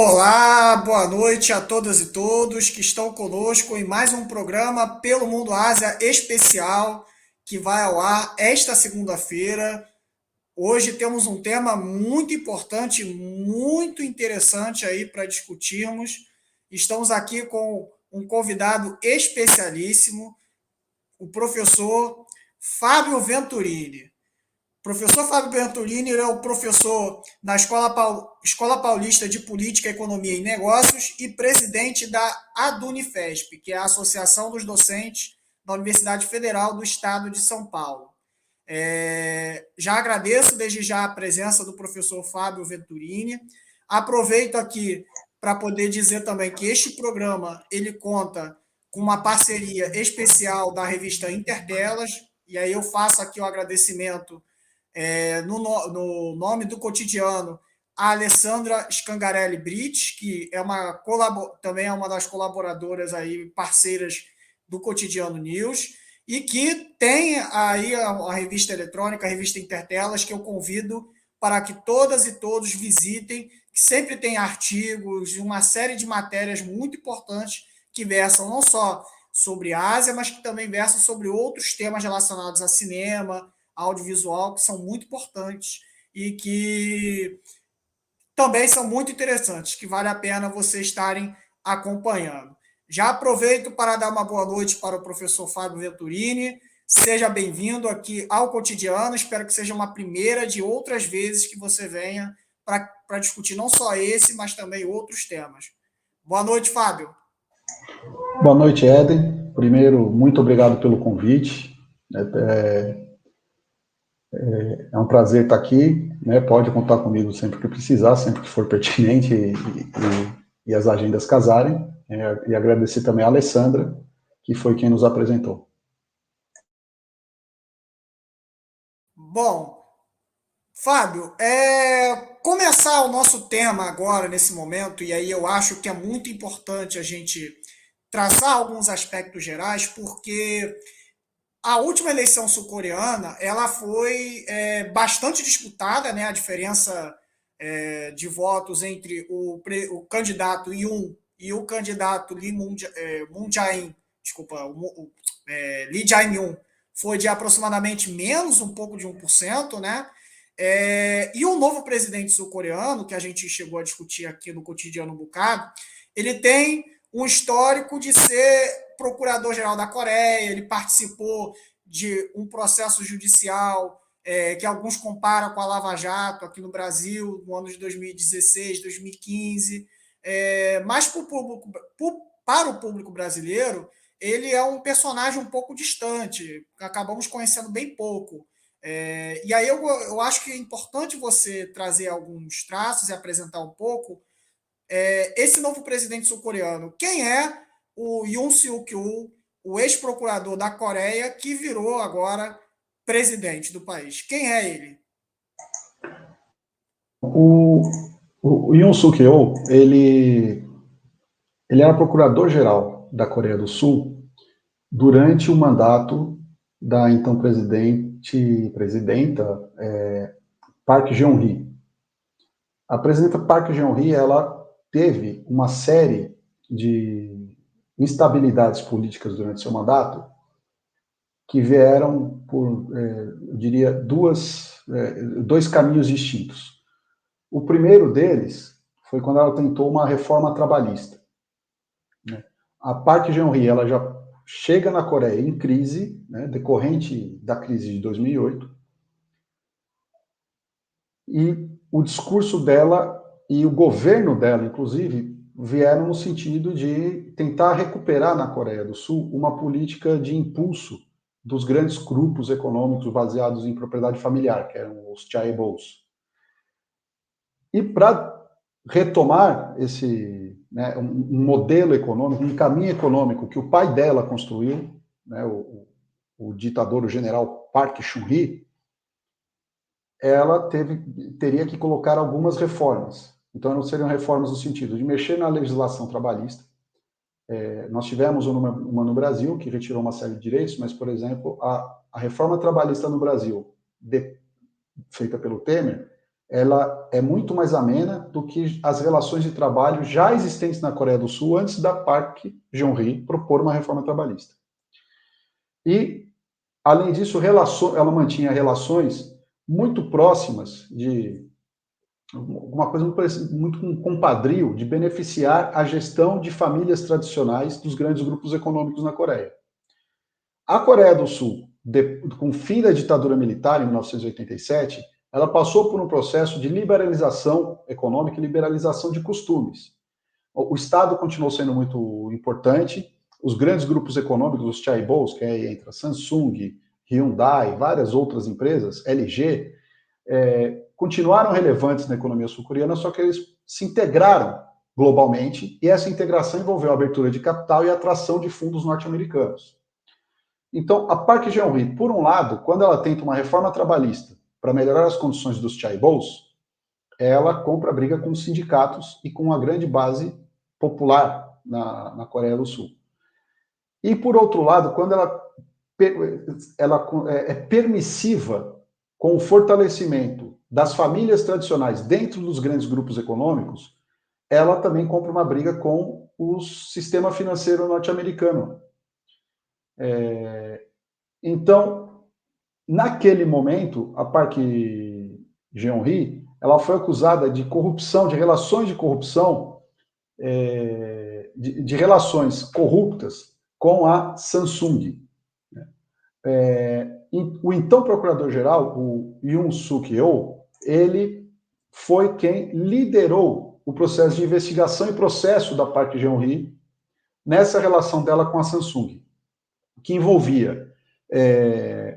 Olá, boa noite a todas e todos que estão conosco em mais um programa Pelo Mundo Ásia especial que vai ao ar esta segunda-feira. Hoje temos um tema muito importante, muito interessante aí para discutirmos. Estamos aqui com um convidado especialíssimo, o professor Fábio Venturini. Professor Fábio Bertolini é o professor na Escola Paulista de Política, Economia e Negócios e presidente da ADUNIFESP, que é a Associação dos Docentes da Universidade Federal do Estado de São Paulo. Já agradeço desde já a presença do professor Fábio Venturini. Aproveito aqui para poder dizer também que este programa ele conta com uma parceria especial da revista Intertelas, e aí eu faço aqui o agradecimento no nome do cotidiano, a Alessandra Scangarelli Brits, que é também é uma das colaboradoras aí, parceiras do Cotidiano News, e que tem aí a revista eletrônica, a revista Intertelas, que eu convido para que todas e todos visitem, que sempre tem artigos, uma série de matérias muito importantes que versam não só sobre a Ásia, mas que também versam sobre outros temas relacionados a cinema, audiovisual, que são muito importantes e que também são muito interessantes, que vale a pena vocês estarem acompanhando. Já aproveito para dar uma boa noite para o professor Fábio Venturini. Seja bem-vindo aqui ao Cotidiano. Espero que seja uma primeira de outras vezes que você venha para discutir não só esse, mas também outros temas. Boa noite, Fábio. Boa noite, Éden. Primeiro, muito obrigado pelo convite. É um prazer estar aqui. Né? Pode contar comigo sempre que precisar, sempre que for pertinente e as agendas casarem. E agradecer também a Alessandra, que foi quem nos apresentou. Bom, Fábio, começar o nosso tema agora, nesse momento, e aí eu acho que é muito importante a gente traçar alguns aspectos gerais, porque a última eleição sul-coreana ela foi bastante disputada, né? A diferença de votos entre o candidato Yoon e o candidato Moon Jae-in, desculpa, Lee Jae-myung, foi de aproximadamente menos um pouco de 1%, né? E o novo presidente sul-coreano, que a gente chegou a discutir aqui no Cotidiano um bocado, ele tem um histórico de ser procurador-geral da Coreia, ele participou de um processo judicial que alguns comparam com a Lava Jato aqui no Brasil, no ano de 2016, 2015, mas para o público brasileiro, ele é um personagem um pouco distante, acabamos conhecendo bem pouco. E aí eu acho que é importante você trazer alguns traços e apresentar um pouco esse novo presidente sul-coreano. Quem é o Yoon Suk-yeol, o ex-procurador da Coreia, que virou agora presidente do país? Quem é ele? O, o Yoon Suk-yeol, ele era procurador-geral da Coreia do Sul durante o mandato da então presidenta Park Geun-hye. A presidenta Park Geun-hye, ela teve uma série de instabilidades políticas durante seu mandato que vieram por, eu diria, dois caminhos distintos. O primeiro deles foi quando ela tentou uma reforma trabalhista. Né? A Park Geun-hye, ela já chega na Coreia em crise, né, decorrente da crise de 2008, e o discurso dela e o governo dela, inclusive, vieram no sentido de tentar recuperar na Coreia do Sul uma política de impulso dos grandes grupos econômicos baseados em propriedade familiar, que eram os chaebols. E para retomar um modelo econômico, um caminho econômico que o pai dela construiu, né, o ditador, o general Park Chung-hee, ela teria que colocar algumas reformas. Então, não seriam reformas no sentido de mexer na legislação trabalhista. Nós tivemos uma no Brasil, que retirou uma série de direitos, mas, por exemplo, a reforma trabalhista no Brasil, feita pelo Temer, ela é muito mais amena do que as relações de trabalho já existentes na Coreia do Sul antes da Park Geun-hye propor uma reforma trabalhista. E, além disso, ela mantinha relações muito próximas de uma coisa muito com compadrio de beneficiar a gestão de famílias tradicionais dos grandes grupos econômicos na Coreia. A Coreia do Sul, com o fim da ditadura militar, em 1987, ela passou por um processo de liberalização econômica e liberalização de costumes. O Estado continuou sendo muito importante, os grandes grupos econômicos, os chaebols, que é entre a Samsung, Hyundai, várias outras empresas, LG, continuaram relevantes na economia sul-coreana, só que eles se integraram globalmente, e essa integração envolveu a abertura de capital e a atração de fundos norte-americanos. Então, a Park Geun-hye, por um lado, quando ela tenta uma reforma trabalhista para melhorar as condições dos chaebols, ela compra briga com os sindicatos e com uma grande base popular na Coreia do Sul. E, por outro lado, quando ela é permissiva com o fortalecimento das famílias tradicionais dentro dos grandes grupos econômicos, ela também compra uma briga com o sistema financeiro norte-americano. Então, naquele momento, a Park Geun-hye, ela foi acusada de corrupção, de relações de corrupção, de relações corruptas com a Samsung. O então procurador-geral, o Yoon Suk-yeol, ele foi quem liderou o processo de investigação e processo da Park Geun-hye nessa relação dela com a Samsung, que envolvia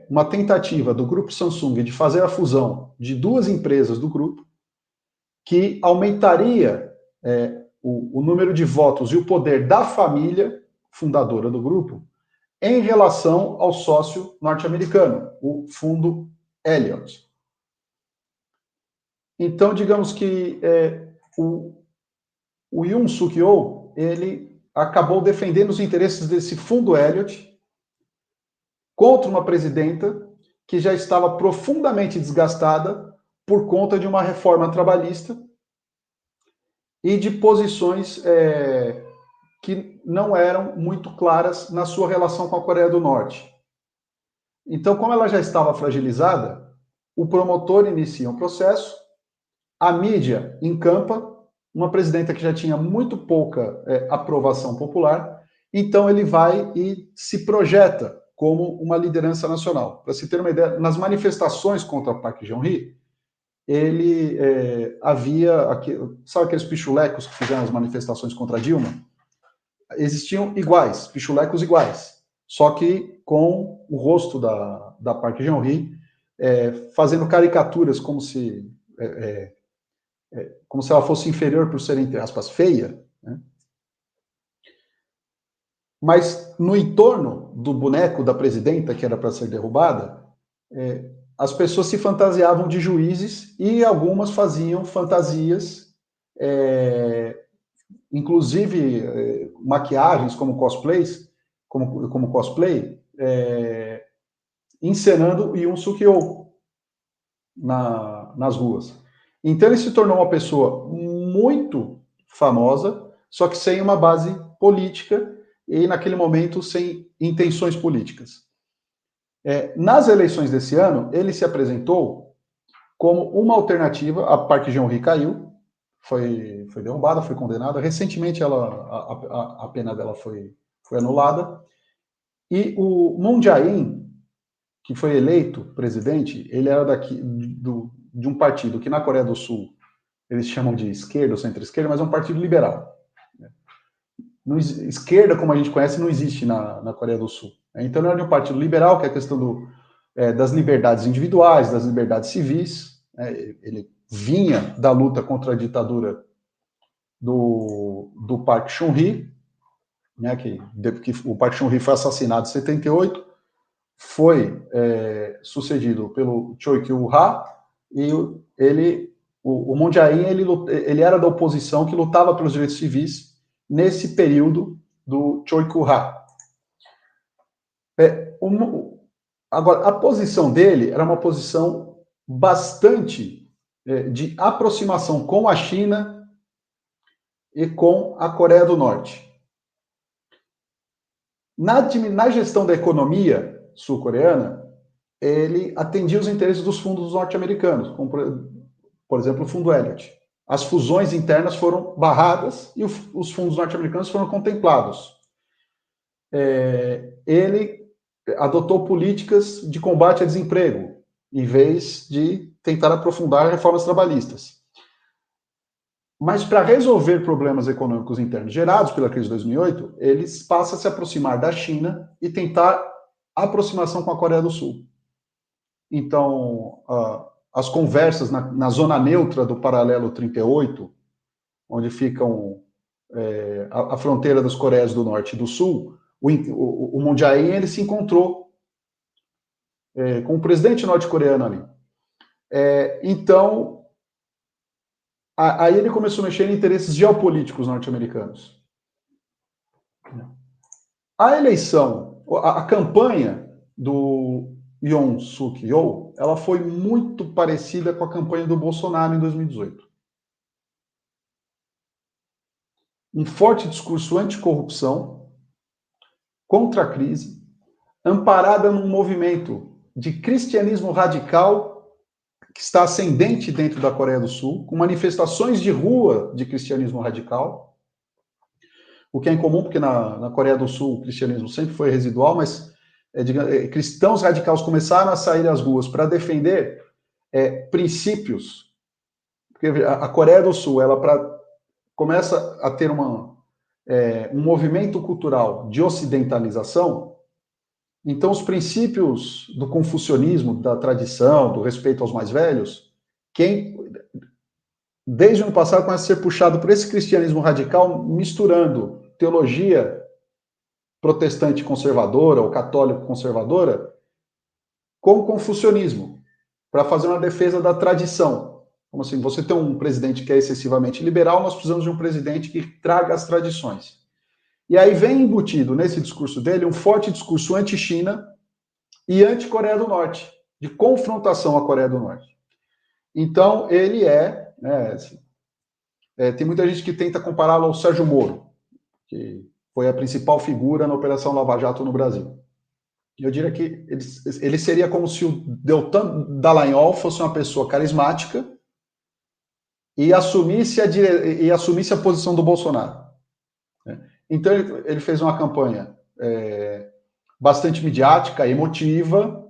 uma tentativa do grupo Samsung de fazer a fusão de duas empresas do grupo, que aumentaria o número de votos e o poder da família fundadora do grupo em relação ao sócio norte-americano, o fundo Elliott. Então, digamos que o Yoon Suk-yeol, ele acabou defendendo os interesses desse fundo Elliott contra uma presidenta que já estava profundamente desgastada por conta de uma reforma trabalhista e de posições que não eram muito claras na sua relação com a Coreia do Norte. Então, como ela já estava fragilizada, o promotor inicia um processo, a mídia encampa uma presidenta que já tinha muito pouca aprovação popular, então ele vai e se projeta como uma liderança nacional. Para se ter uma ideia, nas manifestações contra Park Geun-hye, ele havia, sabe aqueles pichulecos que fizeram as manifestações contra Dilma? Existiam iguais, pichulecos iguais, só que com o rosto da Park Geun-hye fazendo caricaturas como se ela fosse inferior por ser, entre aspas, feia, né? Mas no entorno do boneco da presidenta, que era para ser derrubada, as pessoas se fantasiavam de juízes e algumas faziam fantasias, inclusive maquiagens como cosplays, como cosplay, encenando Yoon Suk-yeol nas ruas. Então ele se tornou uma pessoa muito famosa, só que sem uma base política e, naquele momento, sem intenções políticas. Nas eleições desse ano, ele se apresentou como uma alternativa. A Park Geun-hye caiu, foi derrubada, foi condenada. Recentemente, a pena dela foi anulada. E o Moon Jae-in, que foi eleito presidente, ele era de um partido que na Coreia do Sul eles chamam de esquerda ou centro-esquerda, mas é um partido liberal. Esquerda, como a gente conhece, não existe na Coreia do Sul. Então, ele era de um partido liberal, que é a questão das liberdades individuais, das liberdades civis. Ele vinha da luta contra a ditadura do Park Chung-hee, né, que o Park Chung-hee foi assassinado em 78, foi sucedido pelo Choi Kyu-ha, e o Moon Jae-in, ele era da oposição que lutava pelos direitos civis nesse período do Choi Kyu-ha. Agora, a posição dele era uma posição bastante de aproximação com a China e com a Coreia do Norte. Na gestão da economia sul-coreana, ele atendia os interesses dos fundos norte-americanos, como, por exemplo, o fundo Elliott. As fusões internas foram barradas e os fundos norte-americanos foram contemplados. Ele adotou políticas de combate ao desemprego, em vez de tentar aprofundar reformas trabalhistas. Mas para resolver problemas econômicos internos gerados pela crise de 2008, eles passam a se aproximar da China e tentar aproximação com a Coreia do Sul. Então, as conversas na zona neutra do paralelo 38, onde ficam a fronteira das Coreias do Norte e do Sul, o Moon Jae-in ele se encontrou com o presidente norte-coreano ali. Então, aí ele começou a mexer em interesses geopolíticos norte-americanos. A eleição, a campanha do Yoon Suk Yeol, ela foi muito parecida com a campanha do Bolsonaro em 2018. Um forte discurso anticorrupção, contra a crise, amparada num movimento de cristianismo radical que está ascendente dentro da Coreia do Sul, com manifestações de rua de cristianismo radical, o que é incomum porque na Coreia do Sul o cristianismo sempre foi residual, mas cristãos radicais começaram a sair às ruas para defender princípios, porque a Coreia do Sul ela começa a ter um movimento cultural de ocidentalização. Então, os princípios do confucionismo, da tradição, do respeito aos mais velhos, desde o ano passado começa a ser puxado por esse cristianismo radical, misturando teologia protestante conservadora ou católico conservadora com o confucionismo, para fazer uma defesa da tradição. Como assim, você tem um presidente que é excessivamente liberal, nós precisamos de um presidente que traga as tradições. E aí vem embutido nesse discurso dele um forte discurso anti-China e anti-Coreia do Norte, de confrontação à Coreia do Norte. Então, ele tem muita gente que tenta compará-lo ao Sérgio Moro, que foi a principal figura na Operação Lava Jato no Brasil. Eu diria que ele seria como se o Deltan Dallagnol fosse uma pessoa carismática e assumisse a posição do Bolsonaro. Então, ele fez uma campanha bastante midiática, emotiva,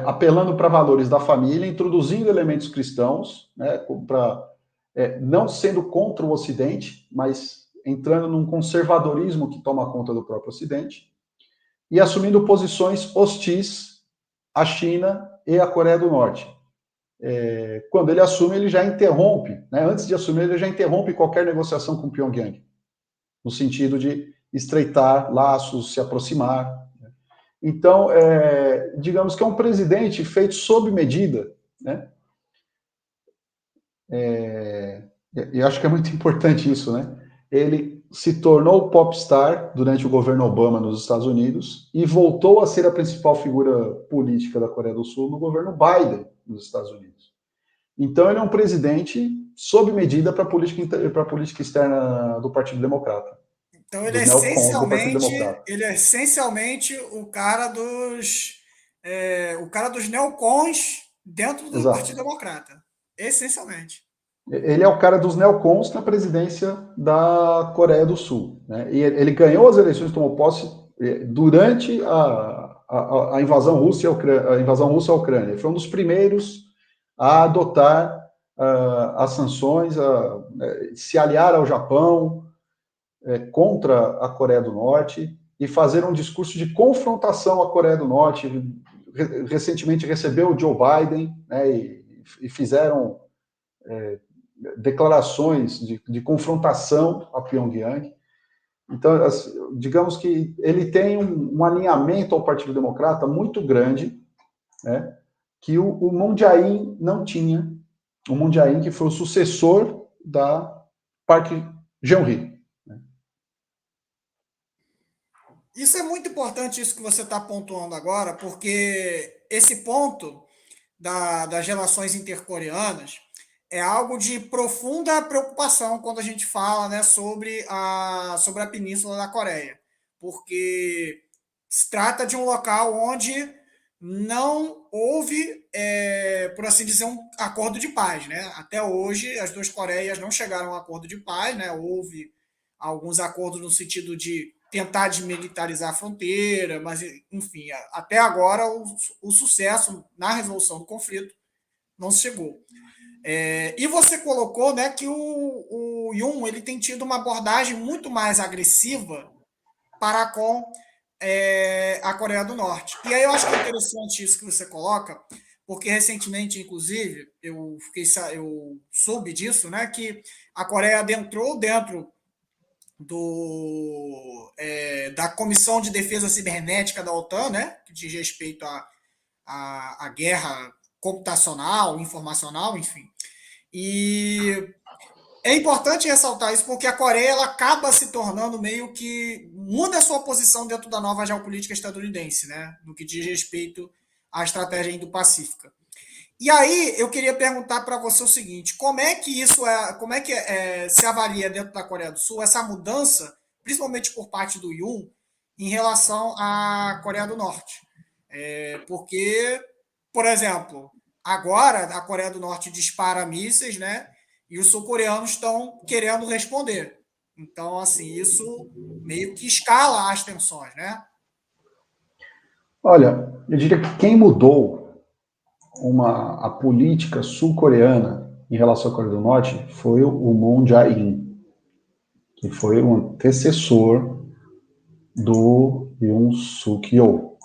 apelando para valores da família, introduzindo elementos cristãos, não sendo contra o Ocidente, mas entrando num conservadorismo que toma conta do próprio Ocidente, e assumindo posições hostis à China e à Coreia do Norte. Quando ele assume, ele já interrompe, antes de assumir, ele já interrompe qualquer negociação com Pyongyang, no sentido de estreitar laços, se aproximar. Então, digamos que é um presidente feito sob medida, né? E acho que é muito importante isso, né? Ele se tornou popstar durante o governo Obama nos Estados Unidos e voltou a ser a principal figura política da Coreia do Sul no governo Biden nos Estados Unidos. Então, ele é um presidente sob medida para a política externa do Partido Democrata. Então Dos neocons do Partido Democrata. ele é essencialmente o cara dos neocons dentro do Exato. Partido Democrata. Essencialmente. Ele é o cara dos neocons na presidência da Coreia do Sul. Né? E ele ganhou as eleições, tomou posse durante a invasão russa à Ucrânia. Ele foi um dos primeiros a adotar as sanções, se aliar ao Japão contra a Coreia do Norte e fazer um discurso de confrontação à Coreia do Norte. Recentemente recebeu o Joe Biden, né, e fizeram declarações de confrontação a Pyongyang. Então, digamos que ele tem um alinhamento ao Partido Democrata muito grande, né, que o Moon Jae-in não tinha. O Moon Jae-in, que foi o sucessor da Park Geun-hye. Isso é muito importante, isso que você está pontuando agora, porque esse ponto das relações intercoreanas é algo de profunda preocupação quando a gente fala, né, sobre a Península da Coreia, porque se trata de um local onde não houve, por assim dizer, um acordo de paz, né? Até hoje, as duas Coreias não chegaram a um acordo de paz, né? Houve alguns acordos no sentido de tentar desmilitarizar a fronteira, mas, enfim, até agora o sucesso na resolução do conflito não se chegou. E você colocou, né, que o Yun ele tem tido uma abordagem muito mais agressiva para com a Coreia do Norte. E aí eu acho que é interessante isso que você coloca, porque recentemente, inclusive, eu soube disso, né, que a Coreia adentrou dentro da Comissão de Defesa Cibernética da OTAN, né, que diz respeito à guerra computacional, informacional, enfim. E é importante ressaltar isso porque a Coreia ela acaba se tornando meio que muda a sua posição dentro da nova geopolítica estadunidense, né? No que diz respeito à estratégia indo-pacífica. E aí eu queria perguntar para você o seguinte: como é que se avalia dentro da Coreia do Sul essa mudança, principalmente por parte do Yun, em relação à Coreia do Norte? Porque, por exemplo, agora a Coreia do Norte dispara mísseis, né? E os sul-coreanos estão querendo responder. Então, assim, isso meio que escala as tensões, né? Olha, eu diria que quem mudou a política sul-coreana em relação à Coreia do Norte foi o Moon Jae-in, que foi o antecessor do Yoon Suk Yeol.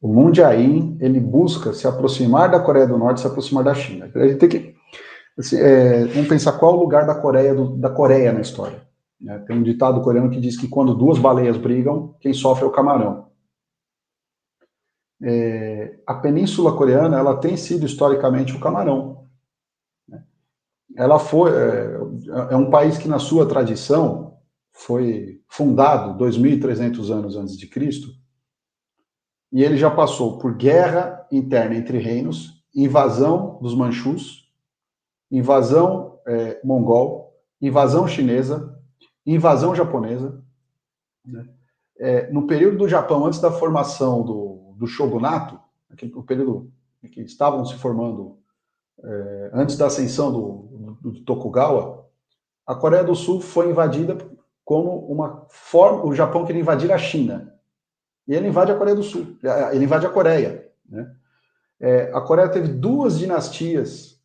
O Moon Jae-in, ele busca se aproximar da Coreia do Norte, se aproximar da China. A gente tem que assim, vamos pensar qual é o lugar da Coreia na história. Né? Tem um ditado coreano que diz que quando duas baleias brigam, quem sofre é o camarão. A Península Coreana ela tem sido historicamente o camarão. Ela foi um país que na sua tradição foi fundado 2.300 anos antes de Cristo e ele já passou por guerra interna entre reinos, invasão dos Manchus, invasão mongol, invasão chinesa, invasão japonesa. Né? No período do Japão, antes da formação do shogunato, o período em que estavam se formando, antes da ascensão do Tokugawa, a Coreia do Sul foi invadida como uma forma. O Japão queria invadir a China. E ele invade a Coreia do Sul, ele invade a Coreia. Né? A Coreia teve duas dinastias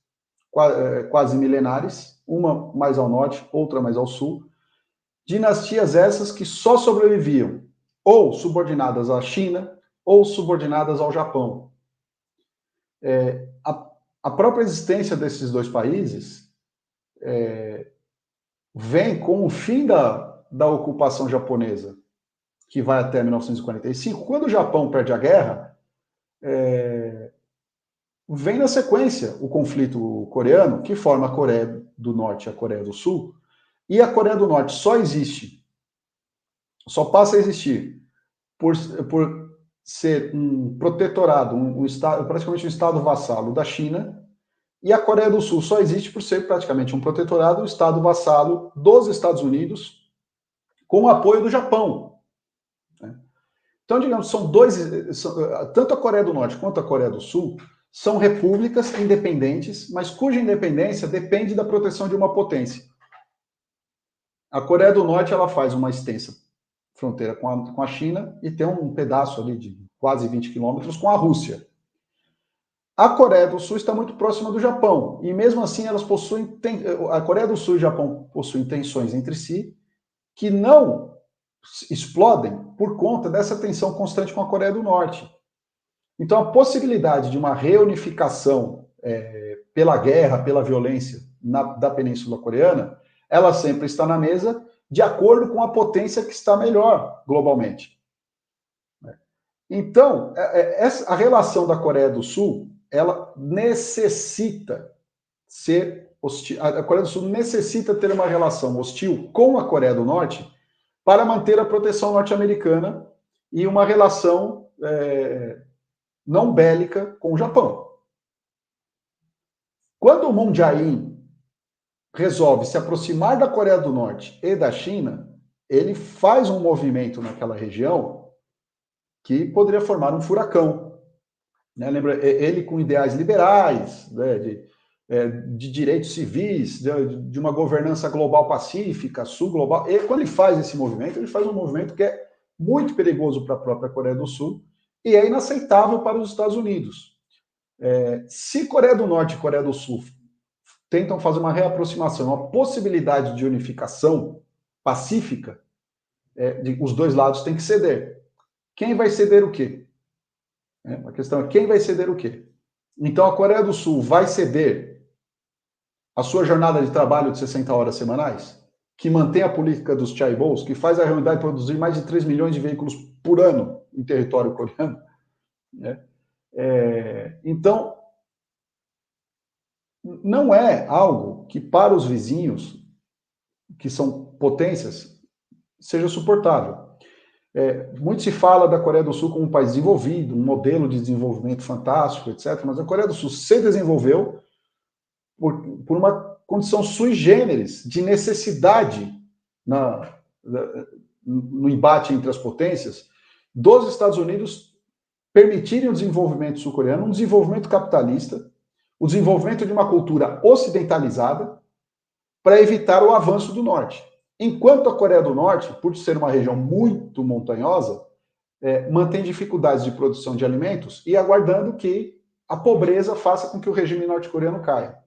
quase milenares, uma mais ao norte, outra mais ao sul. Dinastias essas que só sobreviviam ou subordinadas à China ou subordinadas ao Japão. A própria existência desses dois países vem com o fim da ocupação japonesa, que vai até 1945. Quando o Japão perde a guerra, vem na sequência o conflito coreano, que forma a Coreia do Norte e a Coreia do Sul, e a Coreia do Norte só passa a existir por ser um protetorado, um estado, praticamente um estado vassalo da China, e a Coreia do Sul só existe por ser praticamente um protetorado, um estado vassalo dos Estados Unidos, com o apoio do Japão. Né? Então, digamos, tanto a Coreia do Norte quanto a Coreia do Sul são repúblicas independentes, mas cuja independência depende da proteção de uma potência. A Coreia do Norte ela faz uma extensa fronteira com a China e tem um pedaço ali de quase 20 quilômetros com a Rússia. A Coreia do Sul está muito próxima do Japão, e mesmo assim a Coreia do Sul e o Japão possuem tensões entre si que não explodem por conta dessa tensão constante com a Coreia do Norte. Então a possibilidade de uma reunificação pela guerra, pela violência da Península Coreana, ela sempre está na mesa de acordo com a potência que está melhor globalmente. Então, a relação da Coreia do Sul, ela necessita ser hostil. A Coreia do Sul necessita ter uma relação hostil com a Coreia do Norte para manter a proteção norte-americana e uma relação não bélica com o Japão. Quando o Moon Jae-in resolve se aproximar da Coreia do Norte e da China, ele faz um movimento naquela região que poderia formar um furacão. Né? Lembra, ele com ideais liberais, né, de direitos civis, de uma governança global pacífica, sul-global. E quando ele faz esse movimento, ele faz um movimento que é muito perigoso para a própria Coreia do Sul e é inaceitável para os Estados Unidos. Se Coreia do Norte e Coreia do Sul tentam fazer uma reaproximação, uma possibilidade de unificação pacífica, os dois lados têm que ceder. Quem vai ceder o quê? A questão é quem vai ceder o quê? Então a Coreia do Sul vai ceder a sua jornada de trabalho de 60 horas semanais, que mantém a política dos chaebols, que faz a realidade produzir mais de 3 milhões de veículos por ano em território coreano. Né? Então, não é algo que para os vizinhos, que são potências, seja suportável. Muito se fala da Coreia do Sul como um país desenvolvido, um modelo de desenvolvimento fantástico, etc. Mas a Coreia do Sul se desenvolveu por uma condição sui generis, de necessidade no embate entre as potências, dos Estados Unidos permitirem o desenvolvimento sul-coreano, um desenvolvimento capitalista, o desenvolvimento de uma cultura ocidentalizada, para evitar o avanço do norte. Enquanto a Coreia do Norte, por ser uma região muito montanhosa, mantém dificuldades de produção de alimentos e aguardando que a pobreza faça com que o regime norte-coreano caia.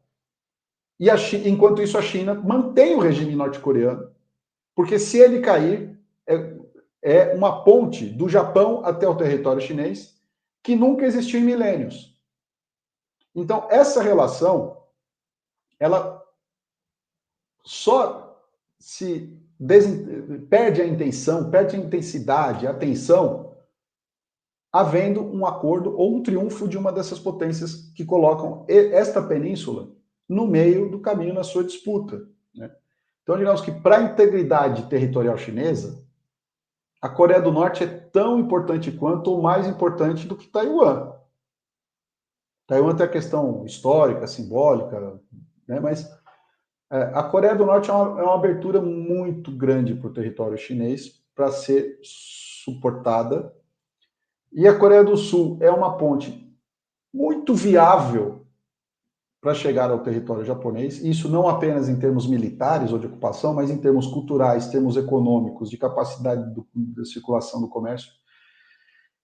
E enquanto isso, a China mantém o regime norte-coreano, porque se ele cair, é uma ponte do Japão até o território chinês que nunca existiu em milênios. Então, essa relação, ela só se perde a intenção, perde a intensidade, a tensão, havendo um acordo ou um triunfo de uma dessas potências que colocam esta península no meio do caminho na sua disputa. Né? Então, digamos que para a integridade territorial chinesa, a Coreia do Norte é tão importante quanto ou mais importante do que Taiwan. Taiwan tem a questão histórica, simbólica, né? Mas a Coreia do Norte é uma abertura muito grande para o território chinês para ser suportada. E a Coreia do Sul é uma ponte muito viável para chegar ao território japonês, isso não apenas em termos militares ou de ocupação, mas em termos culturais, termos econômicos, de capacidade de circulação do comércio.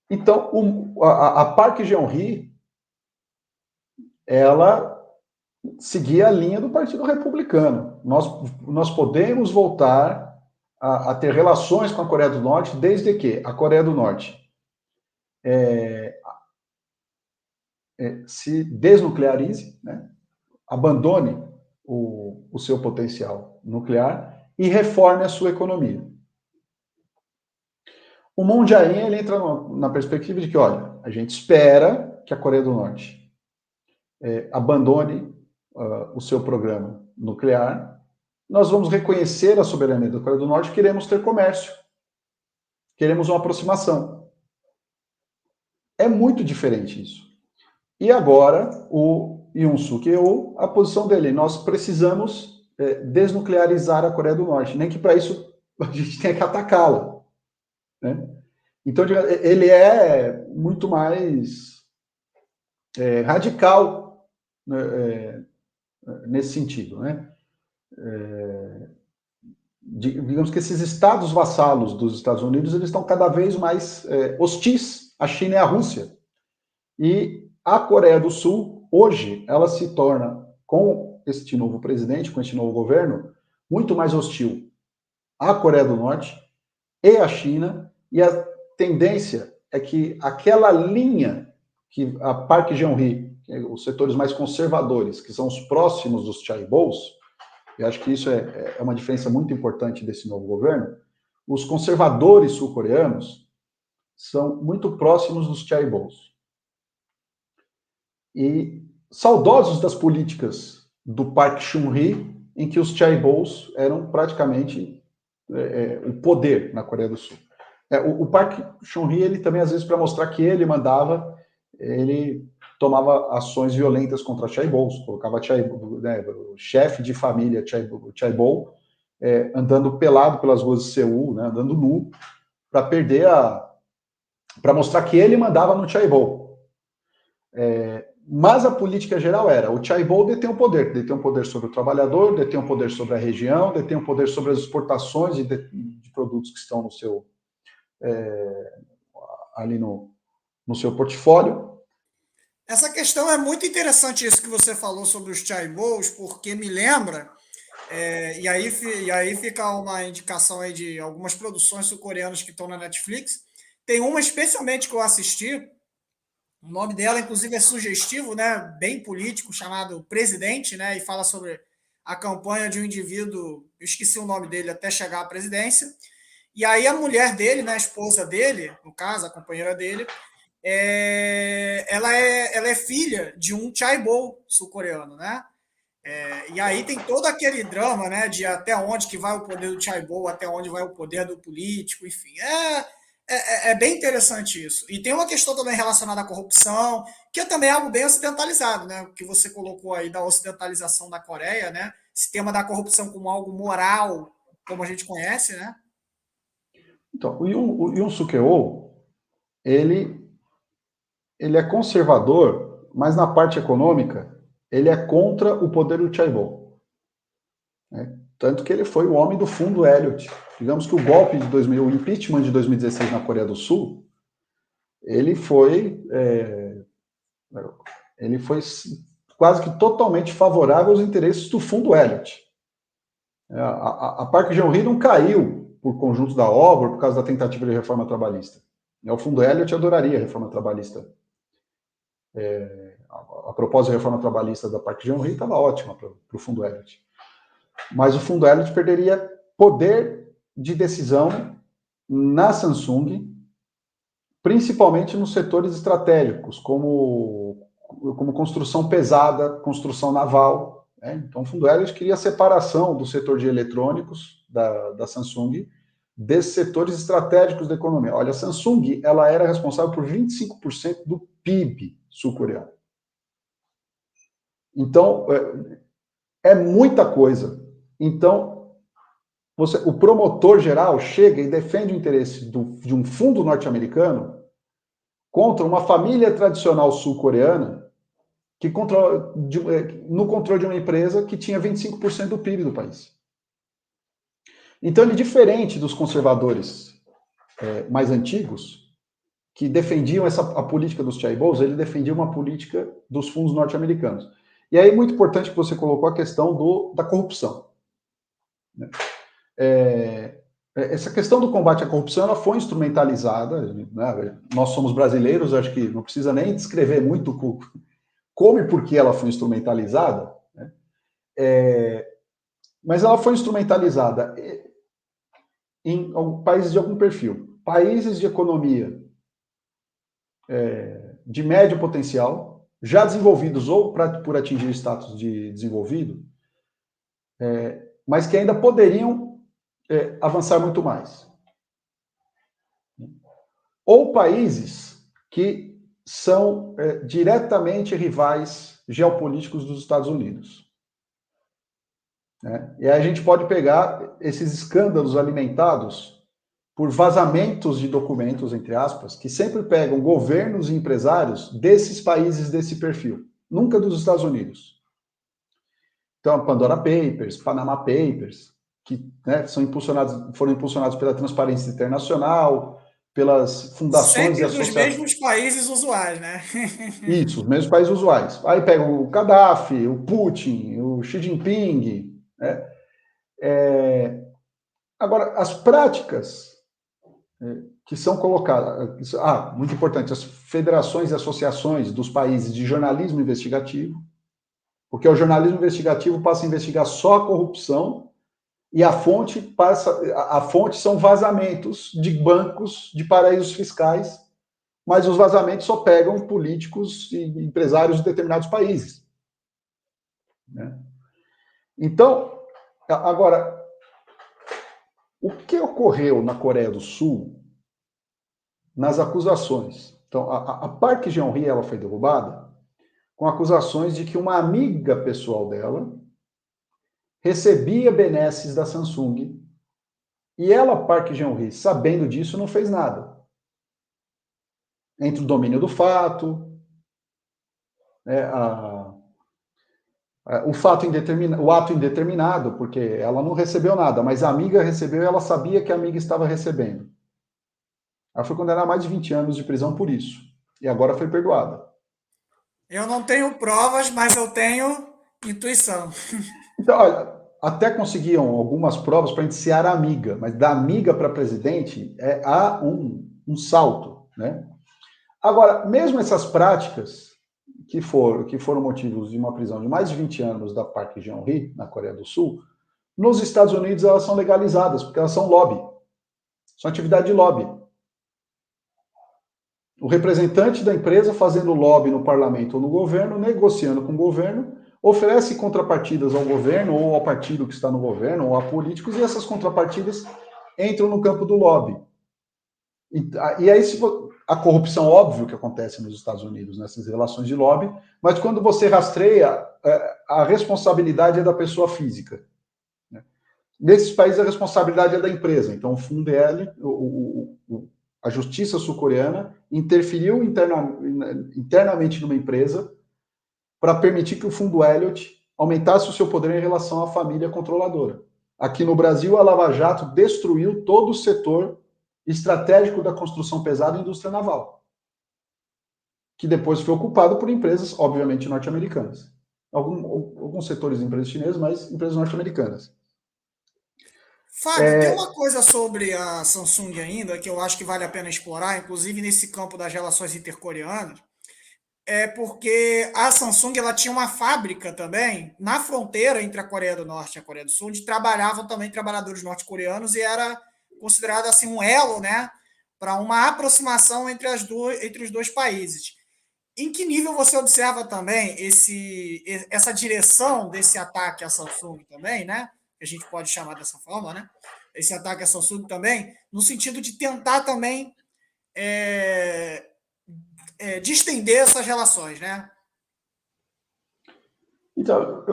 Então, a Park Geun-hye, ela seguia a linha do Partido Republicano. Nós podemos voltar a ter relações com a Coreia do Norte, desde que a Coreia do Norte se desnuclearize, né? Abandone o seu potencial nuclear e reforme a sua economia. O Moon Jae-in, ele entra na perspectiva de que, olha, a gente espera que a Coreia do Norte abandone o seu programa nuclear, nós vamos reconhecer a soberania da Coreia do Norte, queremos ter comércio, queremos uma aproximação. É muito diferente isso. E agora, o Yoon Suk Yeol, a posição dele, nós precisamos desnuclearizar a Coreia do Norte, nem que para isso a gente tenha que atacá-la. Né? Então, ele é muito mais radical, né, nesse sentido. Né? Digamos que esses estados vassalos dos Estados Unidos, eles estão cada vez mais hostis à China e à Rússia. E a Coreia do Sul, hoje, ela se torna, com este novo presidente, com este novo governo, muito mais hostil à Coreia do Norte e à China, e a tendência é que aquela linha que a Park Geun-hye, os setores mais conservadores, que são os próximos dos chaebols, eu acho que isso é uma diferença muito importante desse novo governo, os conservadores sul-coreanos são muito próximos dos chaebols. E saudosos das políticas do Park Chung-hee, em que os chaebols eram praticamente o poder na Coreia do Sul. O Park Chung-hee, ele também, às vezes, para mostrar que ele mandava, ele tomava ações violentas contra chaebols, colocava né, o chefe de família chaebol andando pelado pelas ruas de Seul, né, andando nu, para mostrar que ele mandava no chaebol. Mas a política geral era, o chaebol detém o poder sobre o trabalhador, detém o poder sobre a região, detém o poder sobre as exportações de produtos que estão no seu ali no seu portfólio. Essa questão é muito interessante, isso que você falou sobre os chaebols, porque me lembra, e aí fica uma indicação aí de algumas produções sul-coreanas que estão na Netflix. Tem uma especialmente que eu assisti, o nome dela, inclusive, é sugestivo, né? Bem político, chamado Presidente, né? E fala sobre a campanha de um indivíduo, eu esqueci o nome dele, até chegar à presidência. E aí a mulher dele, né, a esposa dele, no caso, a companheira dele, ela é filha de um chaebol sul-coreano, né? E aí tem todo aquele drama, né, de até onde que vai o poder do chaebol, até onde vai o poder do político, enfim. É bem interessante isso. E tem uma questão também relacionada à corrupção, que é também algo bem ocidentalizado, né? O que você colocou aí da ocidentalização da Coreia, né? Esse tema da corrupção como algo moral, como a gente conhece, né? Então, o Yoon Suk-yeol, ele é conservador, mas na parte econômica, ele é contra o poder do chaebol. Né? Tanto que ele foi o homem do fundo Elliott. Digamos que o golpe de 2000, o impeachment de 2016 na Coreia do Sul, ele foi quase que totalmente favorável aos interesses do fundo Elliott. A Park Geun-hye não caiu por conjunto da obra, por causa da tentativa de reforma trabalhista. O fundo Elliott adoraria a reforma trabalhista. A proposta de reforma trabalhista da Park Geun-hye estava ótima para o fundo Elliott. Mas o fundo Elliott perderia poder de decisão na Samsung, principalmente nos setores estratégicos, como construção pesada, construção naval. Né? Então, o fundo Elliott queria a separação do setor de eletrônicos da Samsung desses setores estratégicos da economia. Olha, a Samsung ela era responsável por 25% do PIB sul-coreano. Então, é muita coisa. Então, o promotor geral chega e defende o interesse de um fundo norte-americano contra uma família tradicional sul-coreana no controle de uma empresa que tinha 25% do PIB do país. Então, ele é diferente dos conservadores mais antigos, que defendiam a política dos chaebols, ele defendia uma política dos fundos norte-americanos. E aí, muito importante que você colocou a questão da corrupção. Essa questão do combate à corrupção ela foi instrumentalizada. Né? Nós somos brasileiros, acho que não precisa nem descrever muito como e por que ela foi instrumentalizada. Né? Mas ela foi instrumentalizada em países de algum perfil. Países de economia de médio potencial, já desenvolvidos ou por atingir o status de desenvolvido, mas que ainda poderiam avançar muito mais. Ou países que são diretamente rivais geopolíticos dos Estados Unidos. Né? E aí a gente pode pegar esses escândalos alimentados por vazamentos de documentos, entre aspas, que sempre pegam governos e empresários desses países desse perfil, nunca dos Estados Unidos. Então, Pandora Papers, Panama Papers, que foram impulsionados pela Transparência Internacional, pelas fundações e Sempre dos associações. mesmos países usuais, né? Isso, os mesmos países usuais. Aí pega o Gaddafi, o Putin, o Xi Jinping. Né? Agora, as práticas que são colocadas. Muito importante, as federações e associações dos países de jornalismo investigativo, porque o jornalismo investigativo passa a investigar só a corrupção e a fonte são vazamentos de bancos de paraísos fiscais, mas os vazamentos só pegam políticos e empresários de determinados países. Né? Então, agora, o que ocorreu na Coreia do Sul nas acusações? Então, a Park Geun-hye ela foi derrubada com acusações de que uma amiga pessoal dela recebia benesses da Samsung e ela, Park Geun-hye, sabendo disso, não fez nada. Entre o domínio do fato, né, o ato indeterminado, porque ela não recebeu nada, mas a amiga recebeu e ela sabia que a amiga estava recebendo. Ela foi condenada a mais de 20 anos de prisão por isso. E agora foi perdoada. Eu não tenho provas, mas eu tenho intuição. Então, olha, até conseguiam algumas provas para indiciar a amiga, mas da amiga para presidente há um salto, né? Agora, mesmo essas práticas que foram motivos de uma prisão de mais de 20 anos da Park Geun-hye, na Coreia do Sul, nos Estados Unidos elas são legalizadas, porque elas são lobby. São atividade de lobby. O representante da empresa fazendo lobby no parlamento ou no governo, negociando com o governo, oferece contrapartidas ao governo ou ao partido que está no governo ou a políticos, e essas contrapartidas entram no campo do lobby. E aí, a corrupção, óbvio que acontece nos Estados Unidos, nessas relações de lobby, mas quando você rastreia, a responsabilidade é da pessoa física. Né? Nesses países, a responsabilidade é da empresa. Então, o Fundel, a justiça sul-coreana, interferiu internamente numa empresa para permitir que o Fundo Elliott aumentasse o seu poder em relação à família controladora. Aqui no Brasil, a Lava Jato destruiu todo o setor estratégico da construção pesada e indústria naval, que depois foi ocupado por empresas, obviamente, norte-americanas. Alguns setores de empresas chinesas, mas empresas norte-americanas. Fábio, tem uma coisa sobre a Samsung ainda que eu acho que vale a pena explorar, inclusive nesse campo das relações intercoreanas, é porque a Samsung ela tinha uma fábrica também na fronteira entre a Coreia do Norte e a Coreia do Sul, onde trabalhavam também trabalhadores norte-coreanos e era considerado assim um elo, né, para uma aproximação entre os dois países. Em que nível você observa também essa direção desse ataque à Samsung também, né? Que a gente pode chamar dessa forma, né? Esse ataque à Samsung também, no sentido de tentar também é, distender essas relações, né? Então,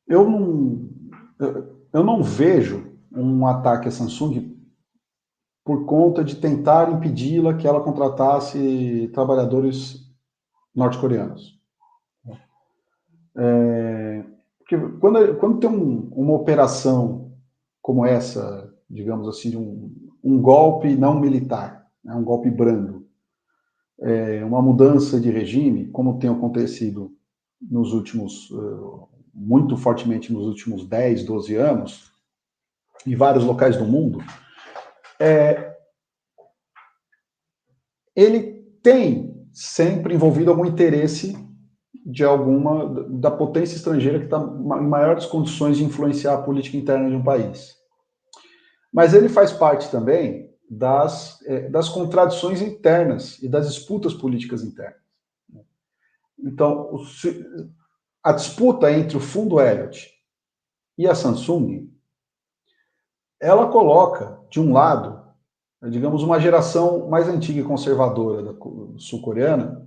eu não, eu não vejo um ataque à Samsung por conta de tentar impedi-la que ela contratasse trabalhadores norte-coreanos. Porque quando tem uma operação como essa, digamos assim, um golpe não militar, né, um golpe brando, uma mudança de regime, como tem acontecido nos últimos, muito fortemente nos últimos 10, 12 anos, em vários locais do mundo, ele tem sempre envolvido algum interesse da potência estrangeira que está em maiores condições de influenciar a política interna de um país. Mas ele faz parte também das contradições internas e das disputas políticas internas. Então, a disputa entre o Fundo Elliott e a Samsung, ela coloca, de um lado, digamos, uma geração mais antiga e conservadora sul-coreana,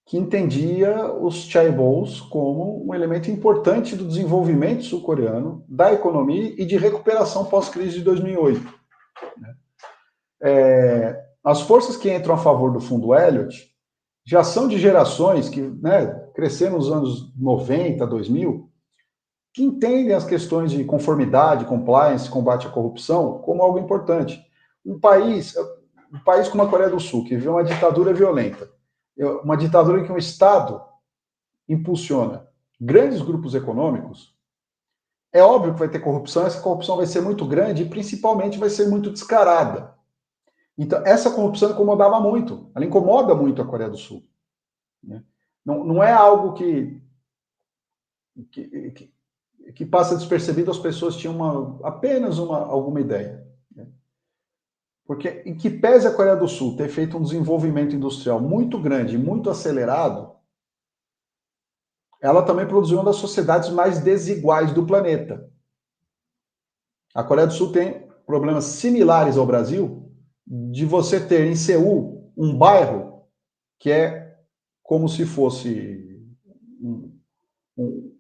que entendia os chaebols como um elemento importante do desenvolvimento sul-coreano, da economia e de recuperação pós-crise de 2008. As forças que entram a favor do Fundo Elliott já são de gerações que, né, cresceram nos anos 90, 2000, que entendem as questões de conformidade, compliance, combate à corrupção como algo importante. Um país como a Coreia do Sul, que vive uma ditadura violenta, uma ditadura em que um Estado impulsiona grandes grupos econômicos, é óbvio que vai ter corrupção, essa corrupção vai ser muito grande e principalmente vai ser muito descarada. Então, essa corrupção incomodava muito, ela incomoda muito a Coreia do Sul. Né? Não é algo que passa despercebido, as pessoas tinham apenas alguma ideia. Né? Porque, em que pese a Coreia do Sul ter feito um desenvolvimento industrial muito grande, muito acelerado, ela também produziu uma das sociedades mais desiguais do planeta. A Coreia do Sul tem problemas similares ao Brasil, de você ter em Seul um bairro que é como se fosse um, um,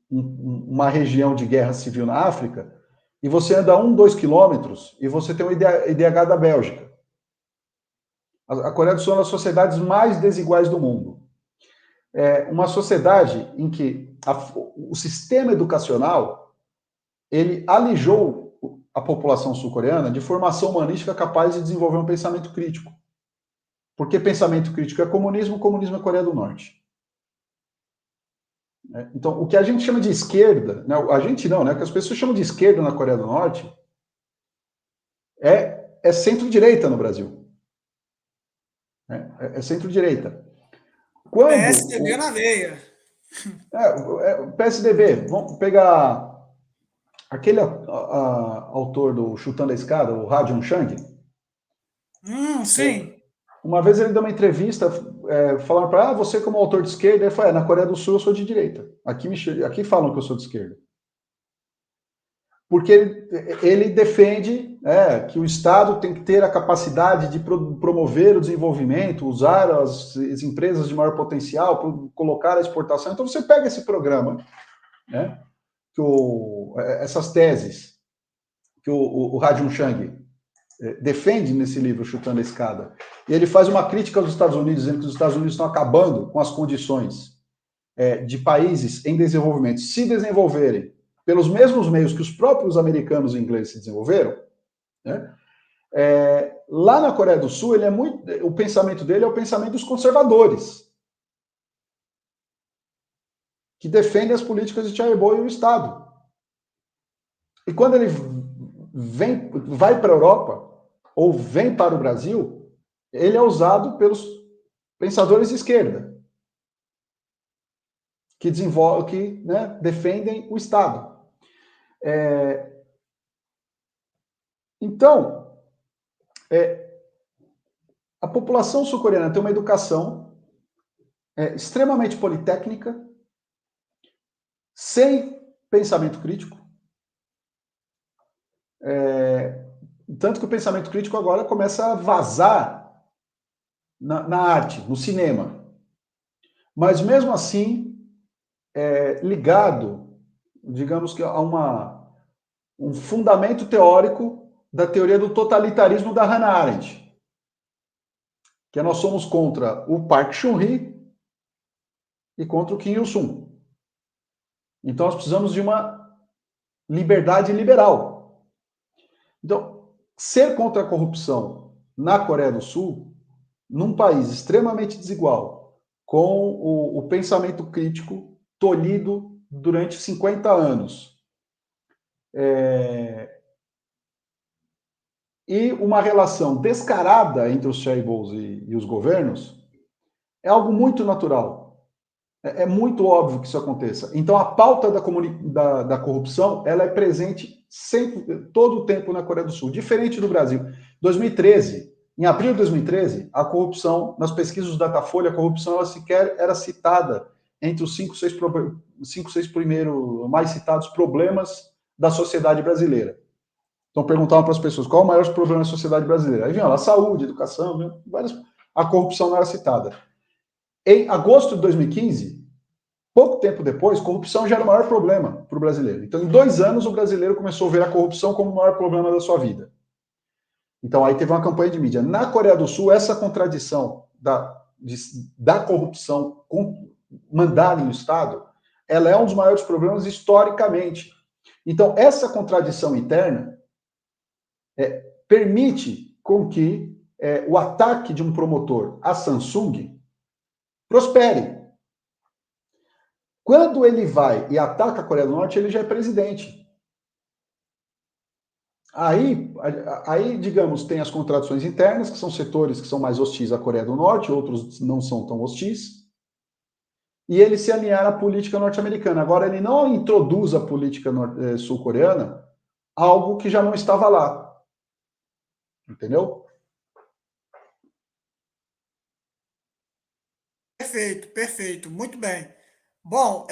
uma região de guerra civil na África, e você anda 2 quilômetros e você tem o IDH da Bélgica. A Coreia do Sul é uma das sociedades mais desiguais do mundo. É uma sociedade em que o sistema educacional ele alijou a população sul-coreana de formação humanística capaz de desenvolver um pensamento crítico. Porque pensamento crítico é comunismo, comunismo é Coreia do Norte. Então, o que a gente chama de esquerda, né, a gente não, né, o que as pessoas chamam de esquerda na Coreia do Norte é centro-direita no Brasil. É centro-direita. PSDB na veia. O PSDB, vamos pegar aquele autor do Chutando a Escada, o Ha Jung-chang. Sim. Uma vez ele deu uma entrevista falando para você como autor de esquerda, ele falou, na Coreia do Sul eu sou de direita. Aqui falam que eu sou de esquerda. Porque ele defende que o Estado tem que ter a capacidade de promover o desenvolvimento, usar as empresas de maior potencial, para colocar a exportação. Então você pega esse programa, né, essas teses que o Ha Jung-chang defende nesse livro, Chutando a Escada, e ele faz uma crítica aos Estados Unidos, dizendo que os Estados Unidos estão acabando com as condições de países em desenvolvimento se desenvolverem pelos mesmos meios que os próprios americanos e ingleses se desenvolveram, né? Lá na Coreia do Sul, o pensamento dele é o pensamento dos conservadores, que defendem as políticas de Chaebol e o Estado. E quando ele vai para a Europa, ou vem para o Brasil, ele é usado pelos pensadores de esquerda, que defendem o Estado. Então, a população sul-coreana tem uma educação extremamente politécnica, sem pensamento crítico. Tanto que o pensamento crítico agora começa a vazar na arte, no cinema. Mas mesmo assim, ligado, digamos que a um fundamento teórico da teoria do totalitarismo da Hannah Arendt, que nós somos contra o Park Chung-hee e contra o Kim Il-sung. Então nós precisamos de uma liberdade liberal. Então, ser contra a corrupção na Coreia do Sul, num país extremamente desigual, com o pensamento crítico tolhido durante 50 anos, e uma relação descarada entre os chaebols e os governos, é algo muito natural. É muito óbvio que isso aconteça. Então, a pauta da corrupção ela é presente sempre, todo o tempo na Coreia do Sul, diferente do Brasil. 2013, em abril de 2013, a corrupção, nas pesquisas do Datafolha, a corrupção ela sequer era citada entre os 5, 6 primeiros mais citados problemas da sociedade brasileira. Então, perguntavam para as pessoas qual é o maior problema da sociedade brasileira. Aí vinha lá, saúde, educação, a corrupção não era citada. Em agosto de 2015, pouco tempo depois, corrupção já era o maior problema para o brasileiro. Então, em 2 anos, o brasileiro começou a ver a corrupção como o maior problema da sua vida. Então, aí teve uma campanha de mídia. Na Coreia do Sul, essa contradição da corrupção com mandada no Estado, ela é um dos maiores problemas historicamente. Então, essa contradição interna permite com que o ataque de um promotor a Samsung prospere. Quando ele vai e ataca a Coreia do Norte, ele já é presidente. Aí, digamos, tem as contradições internas, que são setores que são mais hostis à Coreia do Norte, outros não são tão hostis. E ele se alinhar à política norte-americana. Agora, ele não introduz a política sul-coreana algo que já não estava lá. Entendeu? Perfeito, perfeito. Muito bem. Bom,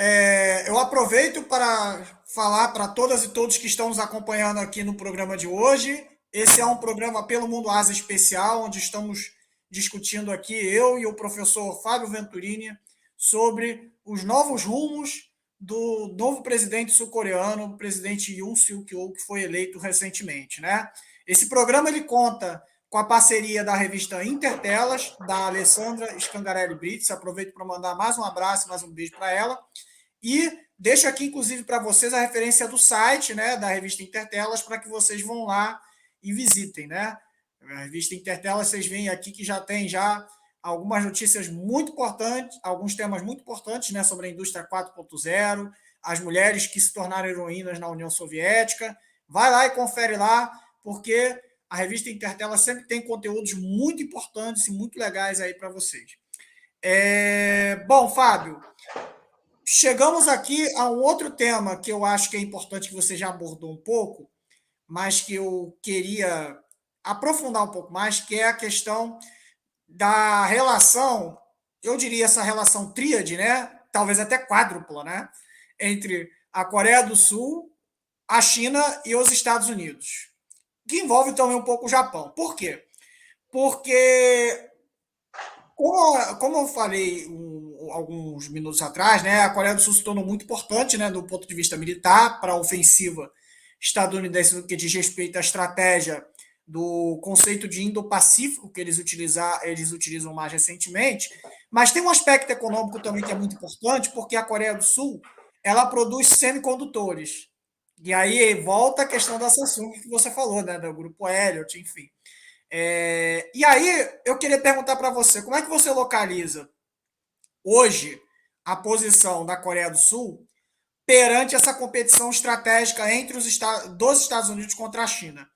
eu aproveito para falar para todas e todos que estão nos acompanhando aqui no programa de hoje. Esse é um programa pelo Mundo Asa Especial, onde estamos discutindo aqui, eu e o professor Fábio Venturini, sobre os novos rumos do novo presidente sul-coreano, o presidente Yoon Suk-yeol, que foi eleito recentemente, né? Esse programa ele conta com a parceria da revista Intertelas, da Alessandra Scangarelli Brits. Aproveito para mandar mais um abraço, mais um beijo para ela. E deixo aqui, inclusive, para vocês a referência do site, né, da revista Intertelas, para que vocês vão lá e visitem, né? A revista Intertelas, vocês veem aqui que já tem já algumas notícias muito importantes, alguns temas muito importantes, né, sobre a indústria 4.0, as mulheres que se tornaram heroínas na União Soviética. Vai lá e confere lá, porque a revista Intertelas sempre tem conteúdos muito importantes e muito legais aí para vocês. Bom, Fábio, chegamos aqui a um outro tema que eu acho que é importante, que você já abordou um pouco, mas que eu queria aprofundar um pouco mais, que é a questão da relação, eu diria essa relação tríade, né? Talvez até quádrupla, né? Entre a Coreia do Sul, a China e os Estados Unidos, que envolve também um pouco o Japão. Por quê? Porque, como eu falei alguns minutos atrás, né, a Coreia do Sul se tornou muito importante, né, do ponto de vista militar para a ofensiva estadunidense no que diz respeito à estratégia do conceito de Indo-Pacífico que eles utilizam mais recentemente, mas tem um aspecto econômico também que é muito importante, porque a Coreia do Sul ela produz semicondutores. E aí volta a questão da Samsung que você falou, né, do grupo Elliott, enfim. E aí eu queria perguntar para você, como é que você localiza hoje a posição da Coreia do Sul perante essa competição estratégica entre dos Estados Unidos contra a China?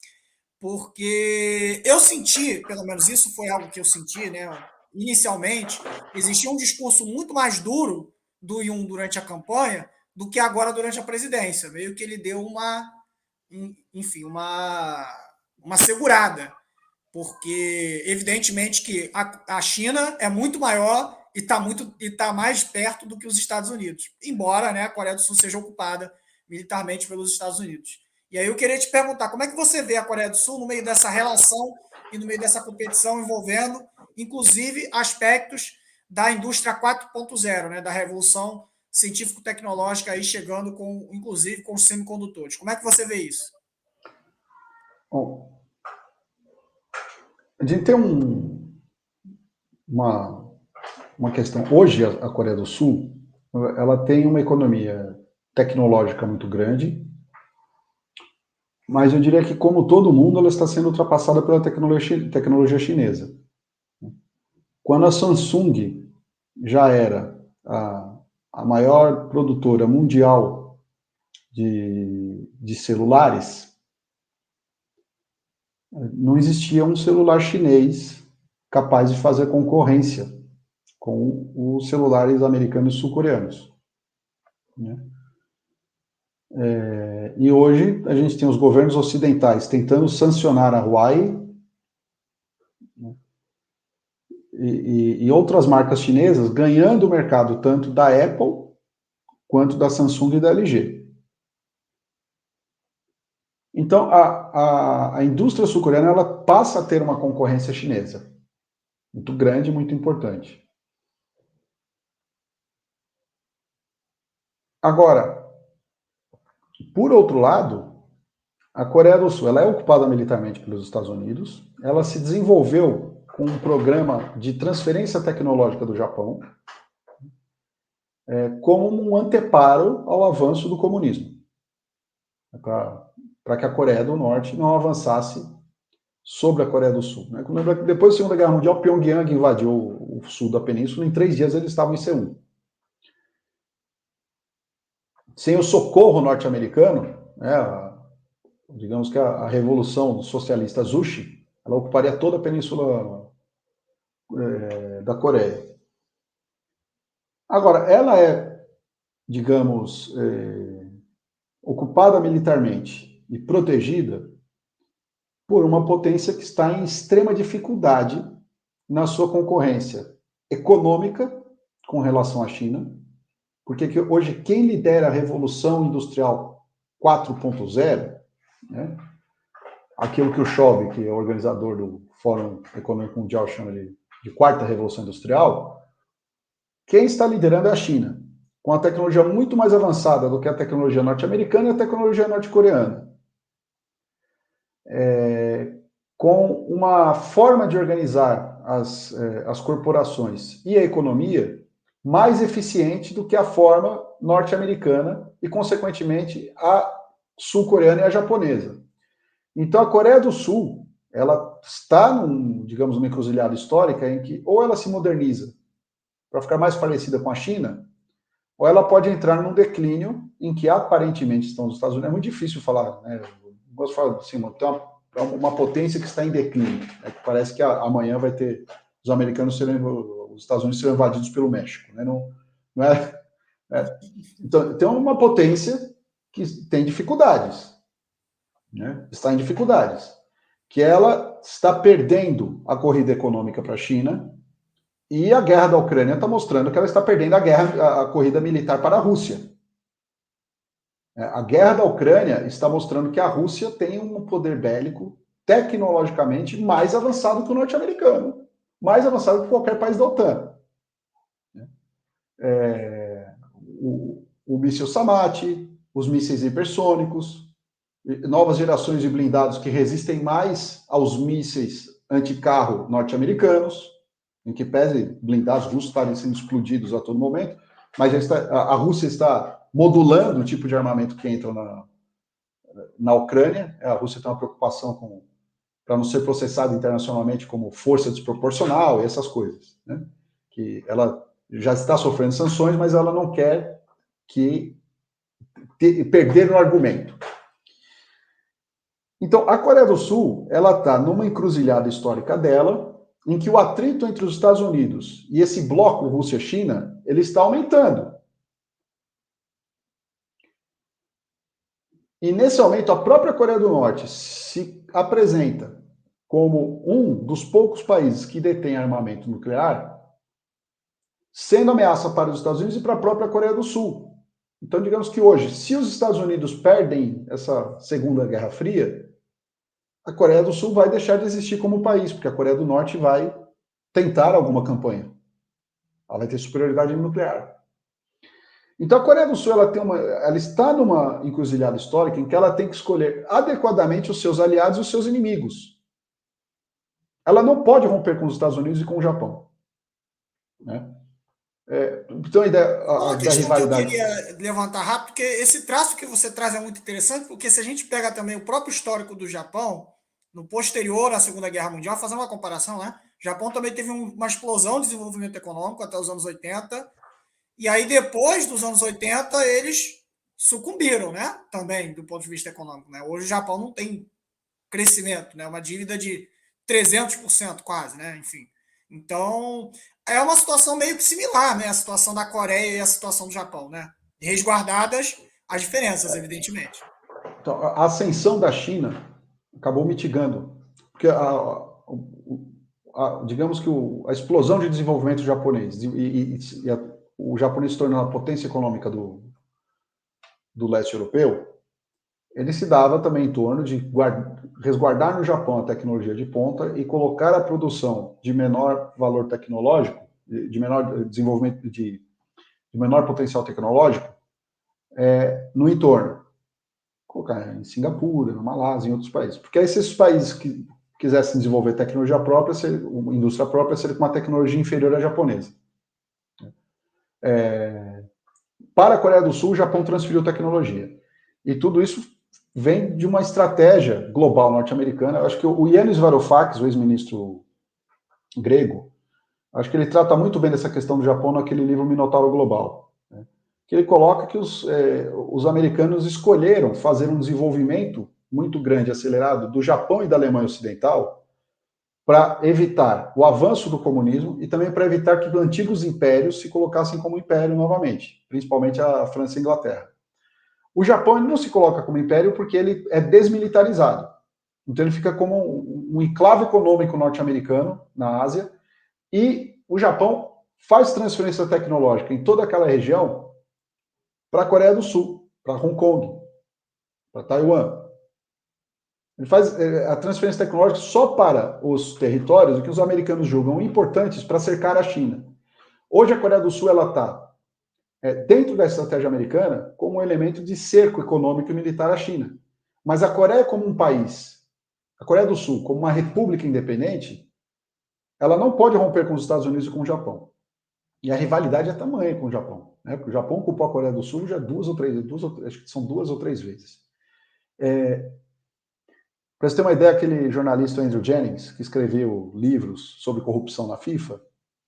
Porque eu senti, pelo menos isso foi algo que eu senti, né? Inicialmente, existia um discurso muito mais duro do Yoon durante a campanha do que agora durante a presidência. Meio que ele deu enfim, uma segurada, porque evidentemente que a China é muito maior e tá mais perto do que os Estados Unidos, embora, né, a Coreia do Sul seja ocupada militarmente pelos Estados Unidos. E aí eu queria te perguntar, como é que você vê a Coreia do Sul no meio dessa relação e no meio dessa competição envolvendo, inclusive, aspectos da indústria 4.0, né, da revolução científico-tecnológica aí chegando com, inclusive, com os semicondutores. Como é que você vê isso? Bom, a gente tem uma questão. Hoje, a Coreia do Sul, ela tem uma economia tecnológica muito grande, mas eu diria que, como todo mundo, ela está sendo ultrapassada pela tecnologia chinesa. Quando a Samsung já era a maior produtora mundial de celulares, não existia um celular chinês capaz de fazer concorrência com os celulares americanos e sul-coreanos. Né? E hoje a gente tem os governos ocidentais tentando sancionar a Huawei, né? e outras marcas chinesas ganhando o mercado tanto da Apple quanto da Samsung e da LG. Então, a indústria sul-coreana ela passa a ter uma concorrência chinesa muito grande, muito importante. Agora, por outro lado, a Coreia do Sul ela é ocupada militarmente pelos Estados Unidos, ela se desenvolveu com um programa de transferência tecnológica do Japão como um anteparo ao avanço do comunismo, para que a Coreia do Norte não avançasse sobre a Coreia do Sul. Né? Depois da Segunda Guerra Mundial, Pyongyang invadiu o sul da península, em 3 dias eles estavam em Seul. Sem o socorro norte-americano, né, digamos que a revolução socialista Juche, ela ocuparia toda a península da Coreia. Agora, ela é, digamos, ocupada militarmente e protegida por uma potência que está em extrema dificuldade na sua concorrência econômica com relação à China, porque hoje quem lidera a Revolução Industrial 4.0, né, aquilo que o Schwab, que é o organizador do Fórum Econômico Mundial, chama de de quarta revolução industrial, quem está liderando é a China, com a tecnologia muito mais avançada do que a tecnologia norte-americana e a tecnologia norte-coreana. Com uma forma de organizar as corporações e a economia mais eficiente do que a forma norte-americana e, consequentemente, a sul-coreana e a japonesa. Então, a Coreia do Sul, ela está, digamos, numa encruzilhada histórica em que ou ela se moderniza para ficar mais parecida com a China, ou ela pode entrar num declínio em que aparentemente estão os Estados Unidos. É muito difícil falar, né? Gosto de falar assim, uma potência que está em declínio. Né? Parece que amanhã vai ter os Estados Unidos serão invadidos pelo México. Né? Não é, então, tem uma potência que tem dificuldades. Né? Está em dificuldades. Que ela está perdendo a corrida econômica para a China e a guerra da Ucrânia está mostrando que ela está perdendo a corrida militar para a Rússia. A guerra da Ucrânia está mostrando que a Rússia tem um poder bélico tecnologicamente mais avançado que o norte-americano, mais avançado que qualquer país da OTAN. O míssil Samad, os mísseis hipersônicos, novas gerações de blindados que resistem mais aos mísseis anticarro norte-americanos, em que pese blindados russos estarem sendo explodidos a todo momento, mas a Rússia está modulando o tipo de armamento que entra na Ucrânia. A Rússia tem uma preocupação para não ser processada internacionalmente como força desproporcional e essas coisas. Né? Que ela já está sofrendo sanções, mas ela não quer perder no argumento. Então, a Coreia do Sul, ela está numa encruzilhada histórica dela, em que o atrito entre os Estados Unidos e esse bloco Rússia-China, ele está aumentando. E nesse aumento, a própria Coreia do Norte se apresenta como um dos poucos países que detém armamento nuclear, sendo ameaça para os Estados Unidos e para a própria Coreia do Sul. Então, digamos que hoje, se os Estados Unidos perdem essa Segunda Guerra Fria, a Coreia do Sul vai deixar de existir como país, porque a Coreia do Norte vai tentar alguma campanha. Ela vai ter superioridade nuclear. Então a Coreia do Sul ela está numa encruzilhada histórica em que ela tem que escolher adequadamente os seus aliados e os seus inimigos. Ela não pode romper com os Estados Unidos e com o Japão. Né? Então a ideia Uma da questão que eu rivalidade... queria levantar rápido, porque esse traço que você traz é muito interessante, porque se a gente pega também o próprio histórico do Japão, no posterior à Segunda Guerra Mundial, fazendo uma comparação, né? O Japão também teve uma explosão de desenvolvimento econômico até os anos 80, e aí depois dos anos 80 eles sucumbiram, né? Também do ponto de vista econômico, né? Hoje o Japão não tem crescimento, né? Uma dívida de 300% quase, né? Enfim. Então, é uma situação meio que similar, né? A situação da Coreia e a situação do Japão, né? Resguardadas as diferenças, evidentemente. Então, a ascensão da China acabou mitigando, porque digamos que a explosão de desenvolvimento japonês o japonês se tornou a potência econômica do leste europeu, ele se dava também em torno de resguardar no Japão a tecnologia de ponta e colocar a produção de menor valor tecnológico, de menor desenvolvimento, de menor potencial tecnológico, no entorno. Colocar em Singapura, na Malásia, em outros países. Porque aí, se esses países que quisessem desenvolver tecnologia própria, uma indústria própria, seria com uma tecnologia inferior à japonesa. Para a Coreia do Sul, o Japão transferiu tecnologia. E tudo isso vem de uma estratégia global norte-americana. Eu acho que o Yanis Varoufakis, o ex-ministro grego, acho que ele trata muito bem dessa questão do Japão naquele livro Minotauro Global, né? Que ele coloca que os americanos escolheram fazer um desenvolvimento muito grande, acelerado, do Japão e da Alemanha Ocidental, para evitar o avanço do comunismo e também para evitar que os antigos impérios se colocassem como império novamente, principalmente a França e a Inglaterra. O Japão ele não se coloca como império porque ele é desmilitarizado. Então ele fica como um enclave econômico norte-americano na Ásia, e o Japão faz transferência tecnológica em toda aquela região para a Coreia do Sul, para Hong Kong, para Taiwan. Ele faz a transferência tecnológica só para os territórios que os americanos julgam importantes para cercar a China. Hoje a Coreia do Sul ela está dentro da estratégia americana como um elemento de cerco econômico e militar à China. Mas a Coreia como um país, a Coreia do Sul como uma república independente, ela não pode romper com os Estados Unidos e com o Japão. E a rivalidade é tamanha com o Japão, né? Porque o Japão ocupou a Coreia do Sul já acho que são 2 ou 3 vezes. Para você ter uma ideia, aquele jornalista Andrew Jennings, que escreveu livros sobre corrupção na FIFA,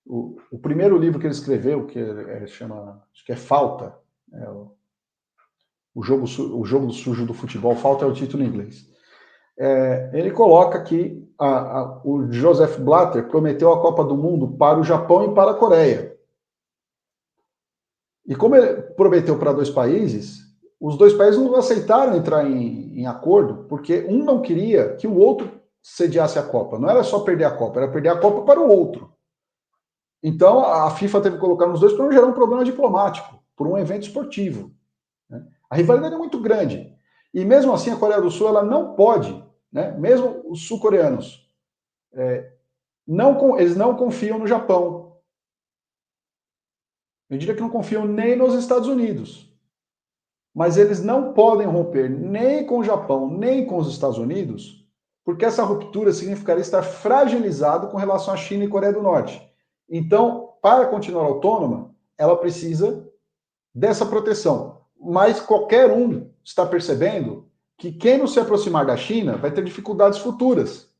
o primeiro livro que ele escreveu, que chama, acho que é Falta, o jogo sujo do futebol, Falta é o título em inglês. Ele coloca que o Joseph Blatter prometeu a Copa do Mundo para o Japão e para a Coreia. E como ele prometeu para 2 países, os 2 países não aceitaram entrar em acordo, porque um não queria que o outro sediasse a Copa. Não era só perder a Copa, era perder a Copa para o outro. Então a FIFA teve que colocar nos 2 para não gerar um problema diplomático, por um evento esportivo. Né? A rivalidade é muito grande. E mesmo assim a Coreia do Sul ela não pode, né? Mesmo os sul-coreanos, eles não confiam no Japão. Eu diria que não confiam nem nos Estados Unidos. Mas eles não podem romper nem com o Japão, nem com os Estados Unidos, porque essa ruptura significaria estar fragilizado com relação à China e Coreia do Norte. Então, para continuar autônoma, ela precisa dessa proteção. Mas qualquer um está percebendo que quem não se aproximar da China vai ter dificuldades futuras.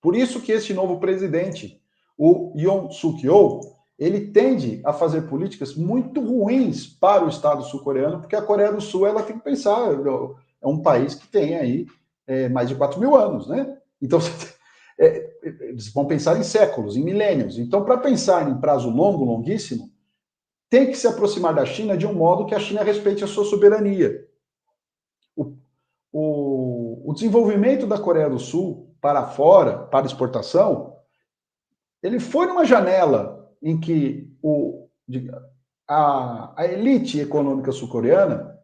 Por isso que este novo presidente, o Yoon Suk-yeol, ele tende a fazer políticas muito ruins para o Estado sul-coreano, porque a Coreia do Sul ela tem que pensar, é um país que tem aí mais de 4 mil anos, né? Então, eles vão pensar em séculos, em milênios. Então, para pensar em prazo longo, longuíssimo, tem que se aproximar da China de um modo que a China respeite a sua soberania. O desenvolvimento da Coreia do Sul para fora, para exportação, ele foi numa janela em que a elite econômica sul-coreana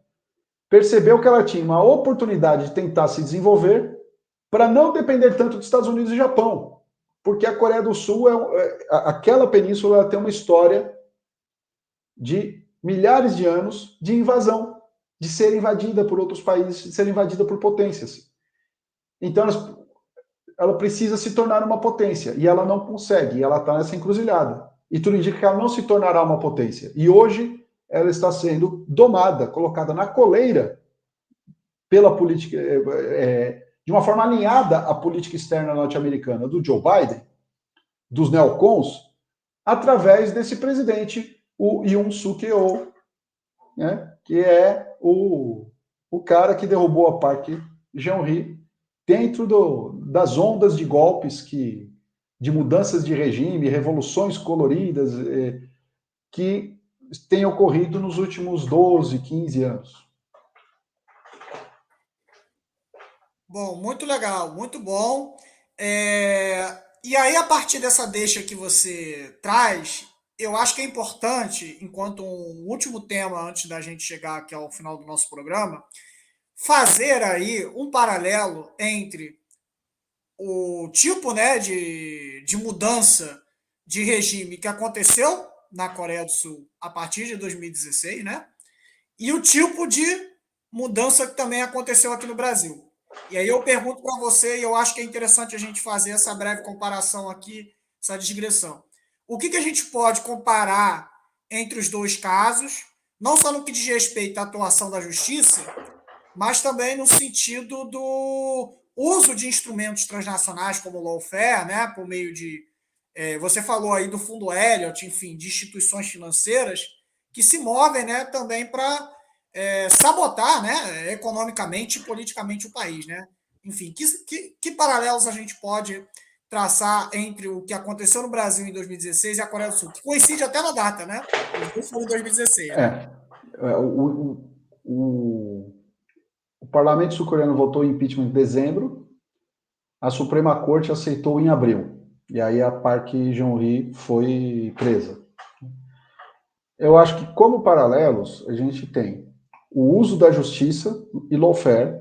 percebeu que ela tinha uma oportunidade de tentar se desenvolver para não depender tanto dos Estados Unidos e Japão. Porque a Coreia do Sul, aquela península, ela tem uma história de milhares de anos de invasão, de ser invadida por outros países, de ser invadida por potências. Então, ela precisa se tornar uma potência, e ela não consegue, e ela está nessa encruzilhada. E tudo indica que ela não se tornará uma potência. E hoje ela está sendo domada, colocada na coleira pela política, de uma forma alinhada à política externa norte-americana do Joe Biden, dos neocons, através desse presidente, o Yoon Suk-yeol, né, que é o cara que derrubou a Park Geun-hye dentro das ondas de golpes de mudanças de regime, revoluções coloridas que têm ocorrido nos últimos 12, 15 anos. Bom, muito legal, muito bom. E aí, a partir dessa deixa que você traz, eu acho que é importante, enquanto um último tema, antes da gente chegar aqui ao final do nosso programa, fazer aí um paralelo entre o tipo, né, de mudança de regime que aconteceu na Coreia do Sul a partir de 2016, né? E o tipo de mudança que também aconteceu aqui no Brasil. E aí eu pergunto para você, e eu acho que é interessante a gente fazer essa breve comparação aqui, essa digressão. O que a gente pode comparar entre os 2 casos, não só no que diz respeito à atuação da justiça, mas também no sentido do uso de instrumentos transnacionais como o lawfare, né, por meio de você falou aí do Fundo Elliott, enfim, de instituições financeiras que se movem, né, também para sabotar, né, economicamente e politicamente o país, né? Enfim, que paralelos a gente pode traçar entre o que aconteceu no Brasil em 2016 e a Coreia do Sul, que coincide até na data, né? Os dois foram em 2016, né? O parlamento sul-coreano votou em impeachment em dezembro, a Suprema Corte aceitou em abril. E aí a Park Geun-hye foi presa. Eu acho que, como paralelos, a gente tem o uso da justiça e lawfare,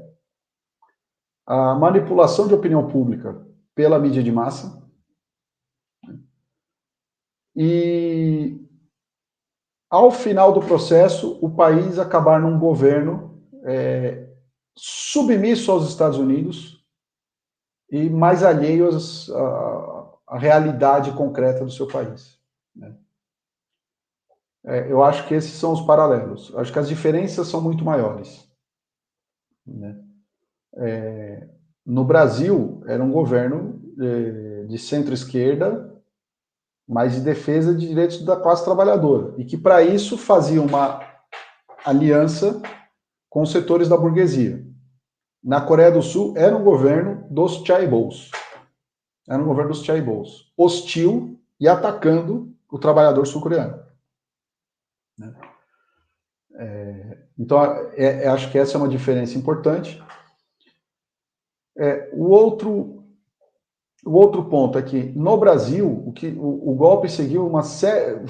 a manipulação de opinião pública pela mídia de massa e, ao final do processo, o país acabar num governo submisso aos Estados Unidos e mais alheio à realidade concreta do seu país. Né? Eu acho que esses são os paralelos. Acho que as diferenças são muito maiores. Né? No Brasil, era um governo de centro-esquerda, mas de defesa de direitos da classe trabalhadora, e que, para isso, fazia uma aliança com os setores da burguesia. Na Coreia do Sul, era um governo dos chaebols. Era um governo dos chaebols, hostil e atacando o trabalhador sul-coreano. Né? Então, acho que essa é uma diferença importante. O outro ponto é que, no Brasil, o golpe seguiu uma série...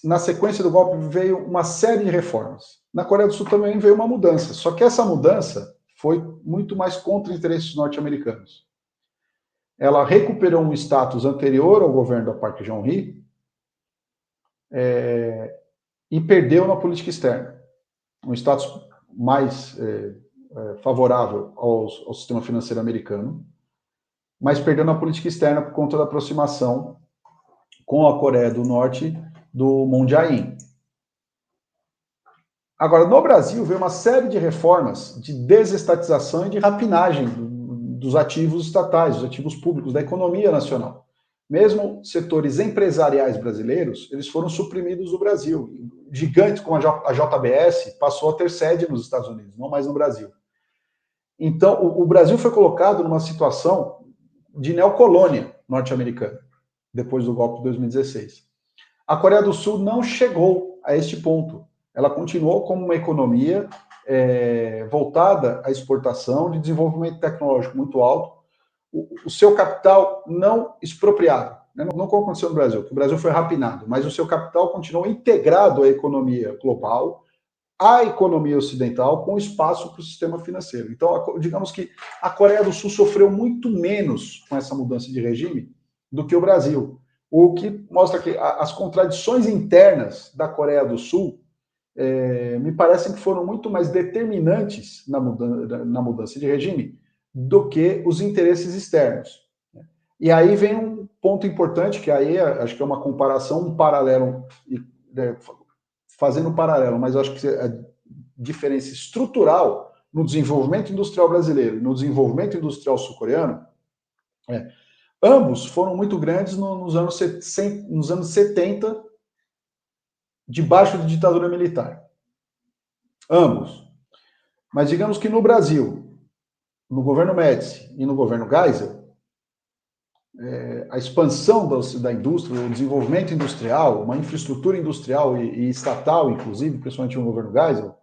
Na sequência do golpe, veio uma série de reformas. Na Coreia do Sul também veio uma mudança, só que essa mudança foi muito mais contra interesses norte-americanos. Ela recuperou um status anterior ao governo da Park Geun-hye e perdeu na política externa. Um status mais favorável ao sistema financeiro americano, mas perdeu na política externa por conta da aproximação com a Coreia do Norte do Moon Jae-in. Agora, no Brasil, veio uma série de reformas de desestatização e de rapinagem dos ativos estatais, dos ativos públicos, da economia nacional. Mesmo setores empresariais brasileiros, eles foram suprimidos do Brasil. Gigantes como a JBS passou a ter sede nos Estados Unidos, não mais no Brasil. Então, o Brasil foi colocado numa situação de neocolônia norte-americana, depois do golpe de 2016. A Coreia do Sul não chegou a este ponto. Ela continuou como uma economia voltada à exportação, de desenvolvimento tecnológico muito alto, o seu capital não expropriado, né? Não como aconteceu no Brasil, que o Brasil foi rapinado, mas o seu capital continuou integrado à economia global, à economia ocidental, com espaço para o sistema financeiro. Então, digamos que a Coreia do Sul sofreu muito menos com essa mudança de regime do que o Brasil, o que mostra que as contradições internas da Coreia do Sul me parecem que foram muito mais determinantes na mudança de regime do que os interesses externos. E aí vem um ponto importante, que aí acho que é uma comparação, um paralelo, fazendo um paralelo, mas acho que a diferença estrutural no desenvolvimento industrial brasileiro e no desenvolvimento industrial sul-coreano, ambos foram muito grandes nos anos 70, debaixo de ditadura militar. Ambos. Mas digamos que no Brasil, no governo Médici e no governo Geisel, a expansão da indústria, o desenvolvimento industrial, uma infraestrutura industrial e estatal, inclusive, principalmente no governo Geisel,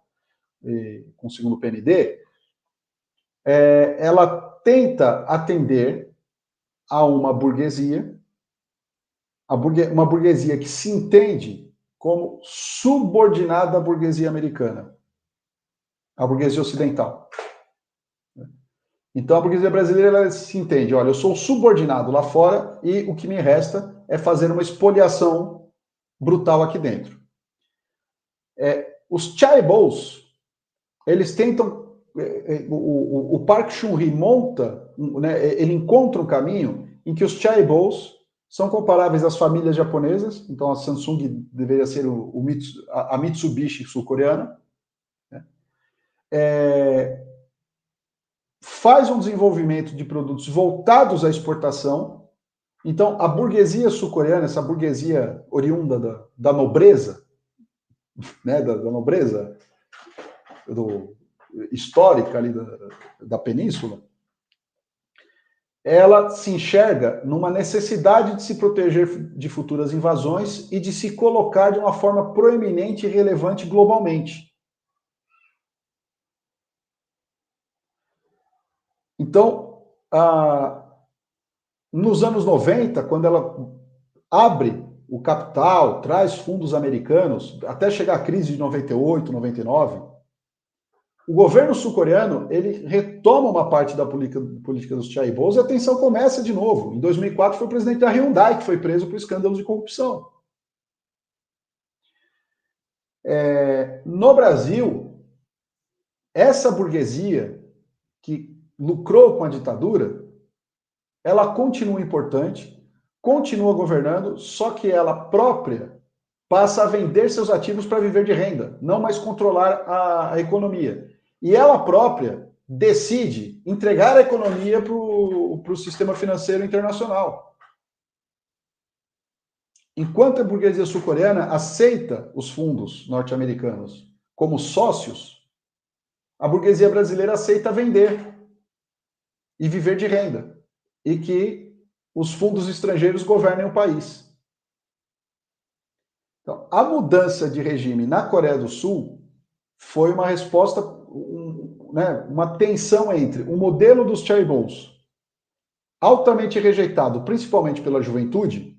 com o segundo PND, ela tenta atender a uma burguesia, uma burguesia que se entende como subordinada à burguesia americana, à burguesia ocidental. Então, a burguesia brasileira ela se entende, olha, eu sou subordinado lá fora e o que me resta é fazer uma expoliação brutal aqui dentro. Os chaebols, eles tentam, o Park Chung-hee monta, né, ele encontra um caminho em que os chaebols são comparáveis às famílias japonesas, então a Samsung deveria ser a Mitsubishi sul-coreana, né? Faz um desenvolvimento de produtos voltados à exportação. Então, a burguesia sul-coreana, essa burguesia oriunda da nobreza, né, da nobreza histórica ali da península, ela se enxerga numa necessidade de se proteger de futuras invasões e de se colocar de uma forma proeminente e relevante globalmente. Então, nos anos 90, quando ela abre o capital, traz fundos americanos, até chegar à crise de 98, 99, O governo sul-coreano ele retoma uma parte da política dos chaebols e a tensão começa de novo. Em 2004 foi o presidente da Hyundai que foi preso por escândalos de corrupção. No Brasil, essa burguesia que lucrou com a ditadura, ela continua importante, continua governando, só que ela própria passa a vender seus ativos para viver de renda, não mais controlar a economia. E ela própria decide entregar a economia para o sistema financeiro internacional. Enquanto a burguesia sul-coreana aceita os fundos norte-americanos como sócios, a burguesia brasileira aceita vender e viver de renda. E que os fundos estrangeiros governem o país. Então, a mudança de regime na Coreia do Sul foi uma resposta, uma tensão entre o modelo dos chaebols, altamente rejeitado principalmente pela juventude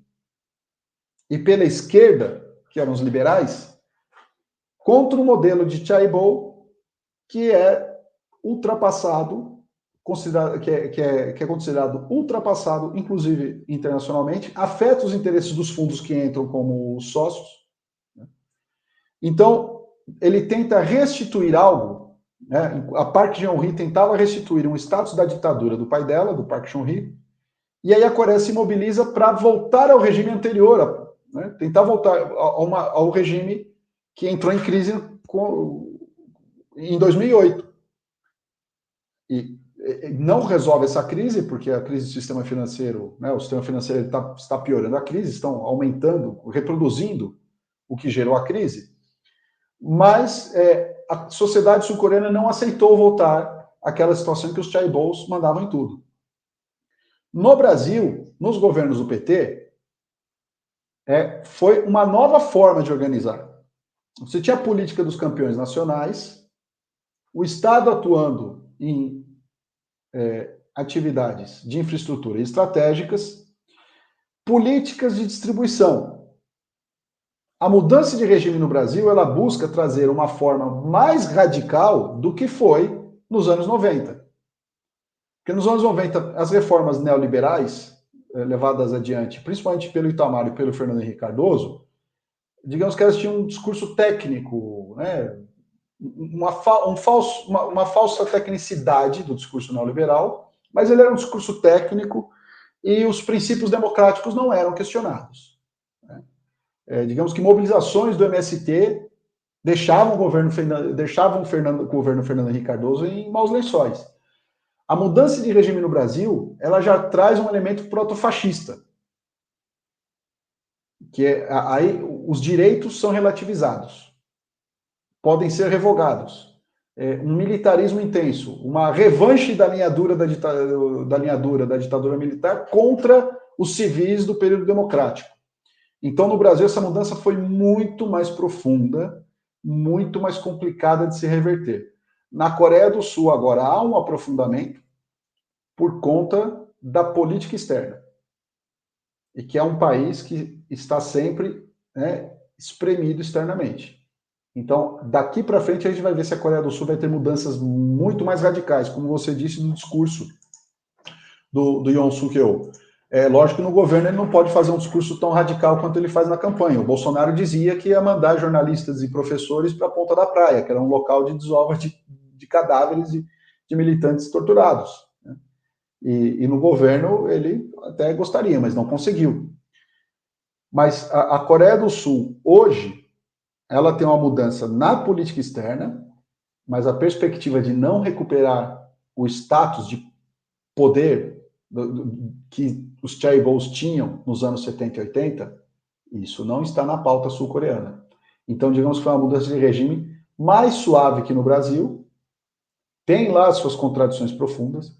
e pela esquerda, que eram os liberais, contra o modelo de chaebol que é ultrapassado, que é considerado ultrapassado, inclusive internacionalmente, afeta os interesses dos fundos que entram como sócios. Então, ele tenta restituir algo, né? A Park Geun-hye tentava restituir um status da ditadura do pai dela, do Park Chung-hee, e aí a Coreia se mobiliza para voltar ao regime anterior, né? Tentar voltar ao regime que entrou em crise em 2008. E não resolve essa crise, porque a crise do sistema financeiro, né, o sistema financeiro está piorando a crise, estão aumentando, reproduzindo o que gerou a crise, mas a sociedade sul-coreana não aceitou voltar àquela situação em que os chaebols mandavam em tudo. No Brasil, nos governos do PT, foi uma nova forma de organizar. Você tinha a política dos campeões nacionais, o Estado atuando em atividades de infraestrutura estratégicas, políticas de distribuição. A mudança de regime no Brasil, ela busca trazer uma forma mais radical do que foi nos anos 90. Porque nos anos 90, as reformas neoliberais levadas adiante, principalmente pelo Itamar e pelo Fernando Henrique Cardoso, digamos que elas tinham um discurso técnico, né? uma falsa tecnicidade do discurso neoliberal, mas ele era um discurso técnico e os princípios democráticos não eram questionados. Digamos que mobilizações do MST deixavam o governo Fernando Henrique Cardoso em maus lençóis. A mudança de regime no Brasil, ela já traz um elemento protofascista, que aí os direitos são relativizados, podem ser revogados. Um militarismo intenso, uma revanche da linha dura da ditadura militar contra os civis do período democrático. Então, no Brasil, essa mudança foi muito mais profunda, muito mais complicada de se reverter. Na Coreia do Sul, agora, há um aprofundamento por conta da política externa. E que é um país que está sempre, né, espremido externamente. Então, daqui para frente, a gente vai ver se a Coreia do Sul vai ter mudanças muito mais radicais, como você disse no discurso do Yoon Suk-yeol. Lógico que no governo ele não pode fazer um discurso tão radical quanto ele faz na campanha. O Bolsonaro dizia que ia mandar jornalistas e professores para a Ponta da Praia, que era um local de desova de cadáveres de militantes torturados. Né? E no governo ele até gostaria, mas não conseguiu. Mas a Coreia do Sul, hoje, ela tem uma mudança na política externa, mas a perspectiva de não recuperar o status de poder que os chaebols tinham nos anos 70 e 80, isso não está na pauta sul-coreana. Então, digamos que foi uma mudança de regime mais suave que no Brasil, tem lá as suas contradições profundas,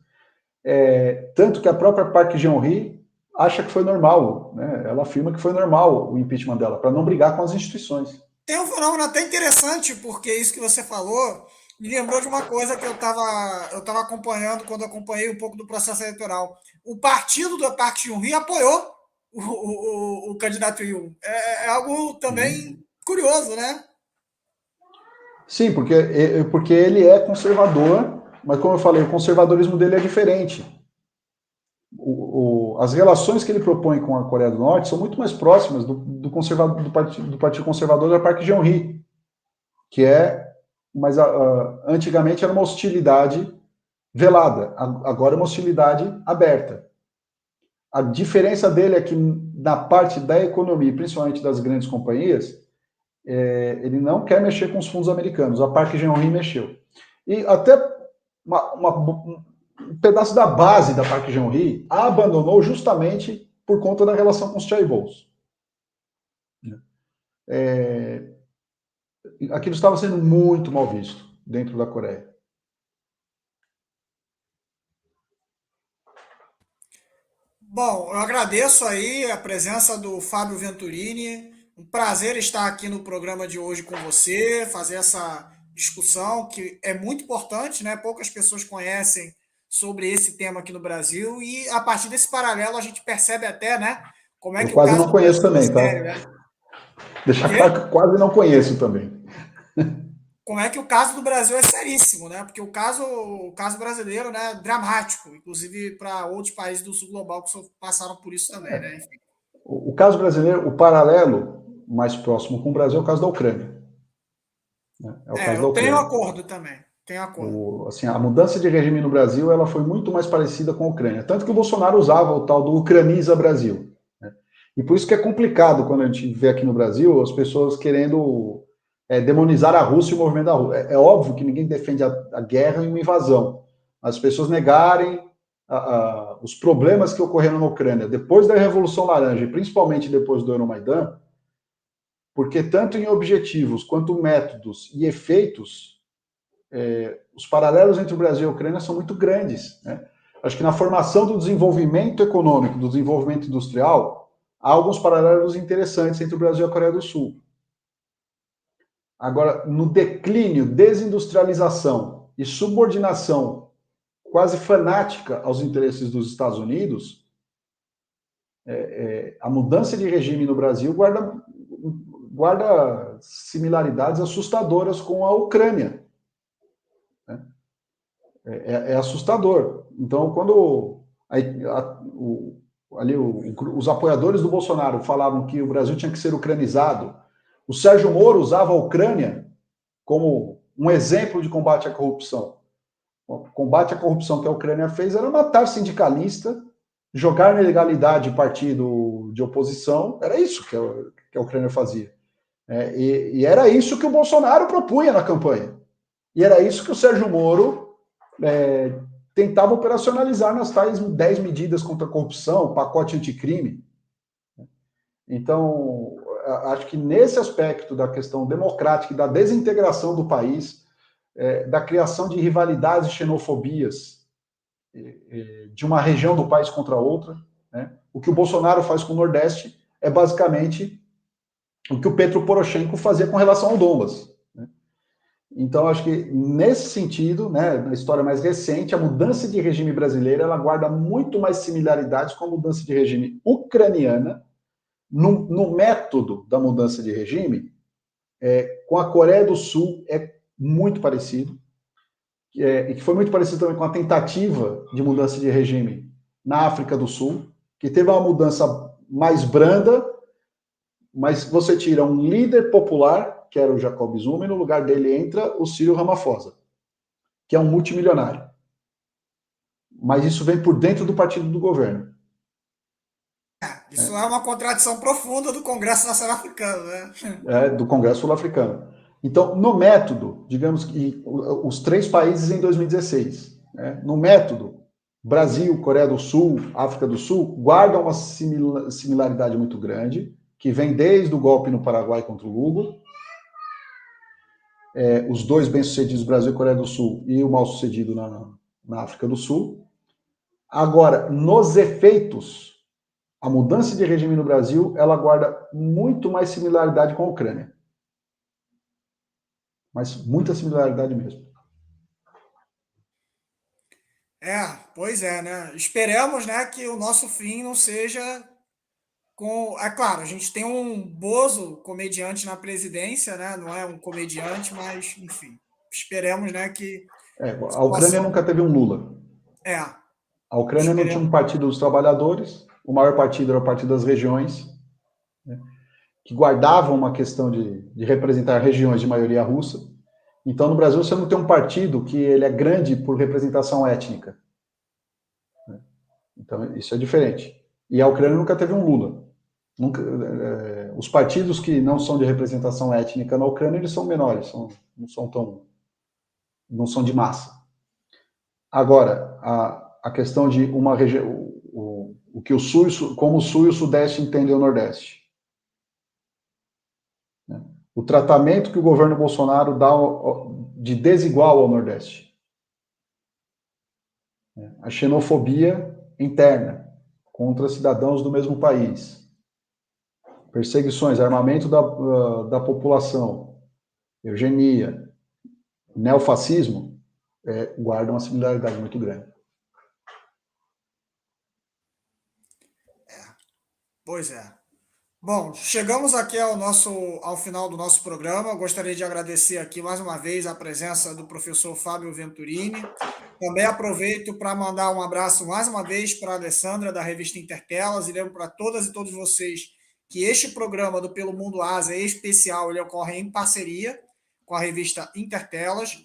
tanto que a própria Park Geun-hye acha que foi normal, né? Ela afirma que foi normal o impeachment dela, para não brigar com as instituições. Tem um fenômeno até interessante, porque isso que você falou me lembrou de uma coisa que eu tava acompanhando quando acompanhei um pouco do processo eleitoral. O partido do Park Chung-hee apoiou o candidato Yoon. É algo também curioso, né? Sim, porque ele é conservador, mas como eu falei, o conservadorismo dele é diferente. As relações que ele propõe com a Coreia do Norte são muito mais próximas do Partido Conservador da Park Geun-hye, que é, mas antigamente era uma hostilidade velada, agora é uma hostilidade aberta. A diferença dele é que na parte da economia, principalmente das grandes companhias, ele não quer mexer com os fundos americanos. A Park Geun-hye mexeu. E até um pedaço da base da Park Geun-hye a abandonou justamente por conta da relação com os chaebols. Aquilo estava sendo muito mal visto dentro da Coreia. Bom, eu agradeço aí a presença do Fábio Venturini. Um prazer estar aqui no programa de hoje com você, fazer essa discussão que é muito importante, né? Poucas pessoas conhecem sobre esse tema aqui no Brasil e a partir desse paralelo a gente percebe até, né, como é Eu que o quase caso não do conheço Brasil é também, tá? sério, né? O Deixar claro quê? que eu quase não conheço também. Como é que o caso do Brasil é seríssimo, né? Porque o caso brasileiro, né, é dramático, inclusive para outros países do sul global que passaram por isso também, né? Enfim. O caso brasileiro, o paralelo mais próximo com o Brasil é o caso da Ucrânia. Né? É o É, caso da eu tenho Ucrânia. acordo também. Tenho acordo. Assim, a mudança de regime no Brasil ela foi muito mais parecida com a Ucrânia. Tanto que o Bolsonaro usava o tal do Ucraniza Brasil. Né? E por isso que é complicado quando a gente vê aqui no Brasil as pessoas querendo demonizar a Rússia e o movimento da Rússia. É óbvio que ninguém defende a guerra e uma invasão. As pessoas negarem os problemas que ocorreram na Ucrânia depois da Revolução Laranja, e principalmente depois do Euromaidan, porque tanto em objetivos quanto métodos e efeitos, os paralelos entre o Brasil e a Ucrânia são muito grandes. Né? Acho que na formação do desenvolvimento econômico, do desenvolvimento industrial, há alguns paralelos interessantes entre o Brasil e a Coreia do Sul. Agora, no declínio, desindustrialização e subordinação quase fanática aos interesses dos Estados Unidos, a mudança de regime no Brasil guarda similaridades assustadoras com a Ucrânia. Né? É assustador. Então, quando os apoiadores do Bolsonaro falavam que o Brasil tinha que ser ucranizado, o Sérgio Moro usava a Ucrânia como um exemplo de combate à corrupção. O combate à corrupção que a Ucrânia fez era matar sindicalista, jogar na ilegalidade partido de oposição, era isso que a Ucrânia fazia. E era isso que o Bolsonaro propunha na campanha. E era isso que o Sérgio Moro tentava operacionalizar nas tais 10 medidas contra a corrupção, pacote anticrime. Então, acho que nesse aspecto da questão democrática e da desintegração do país, da criação de rivalidades e xenofobias de uma região do país contra outra, né? O que o Bolsonaro faz com o Nordeste é basicamente o que o Petro Poroshenko fazia com relação ao Donbas. Né? Então, acho que nesse sentido, né, na história mais recente, a mudança de regime brasileira ela guarda muito mais similaridades com a mudança de regime ucraniana, no método da mudança de regime, com a Coreia do Sul é muito parecido, e que foi muito parecido também com a tentativa de mudança de regime na África do Sul, que teve uma mudança mais branda, mas você tira um líder popular, que era o Jacob Zuma, e no lugar dele entra o Cyril Ramaphosa, que é um multimilionário. Mas isso vem por dentro do partido do governo. Isso é uma contradição profunda do Congresso Nacional Africano, né? Do Congresso Sul-Africano. Então, no método, digamos que os três países em 2016, né, no método, Brasil, Coreia do Sul, África do Sul, guardam uma similaridade muito grande, que vem desde o golpe no Paraguai contra o Lugo, os dois bem-sucedidos, Brasil e Coreia do Sul, e o mal-sucedido na África do Sul. Agora, nos efeitos, a mudança de regime no Brasil, ela guarda muito mais similaridade com a Ucrânia. Mas muita similaridade mesmo. Pois é, né? Esperamos, né, que o nosso fim não seja É claro, a gente tem um Bozo comediante na presidência, né? Não é um comediante, mas, enfim, esperemos, né, que a A Ucrânia situação. nunca teve um Lula. É, A Ucrânia não tinha um esperemos. partido dos trabalhadores, o maior partido era o Partido das Regiões, né, que guardavam uma questão de representar regiões de maioria russa. Então, no Brasil, você não tem um partido que ele é grande por representação étnica. Então, isso é diferente. E a Ucrânia nunca teve um Lula. Nunca, os partidos que não são de representação étnica na Ucrânia, eles são menores, não são de massa. Agora, a questão de uma região, o que o sul, como o sul e o sudeste entendem o nordeste. Né? O tratamento que o governo Bolsonaro dá de desigual ao nordeste. A xenofobia interna contra cidadãos do mesmo país. Perseguições, armamento da população, eugenia, neofascismo, guardam uma similaridade muito grande. Pois é. Bom, chegamos aqui ao final do nosso programa. Gostaria de agradecer aqui mais uma vez a presença do professor Fábio Venturini. Também aproveito para mandar um abraço mais uma vez para a Alessandra, da revista Intertelas, e lembro para todas e todos vocês que este programa do Pelo Mundo Ásia especial, ele ocorre em parceria com a revista Intertelas.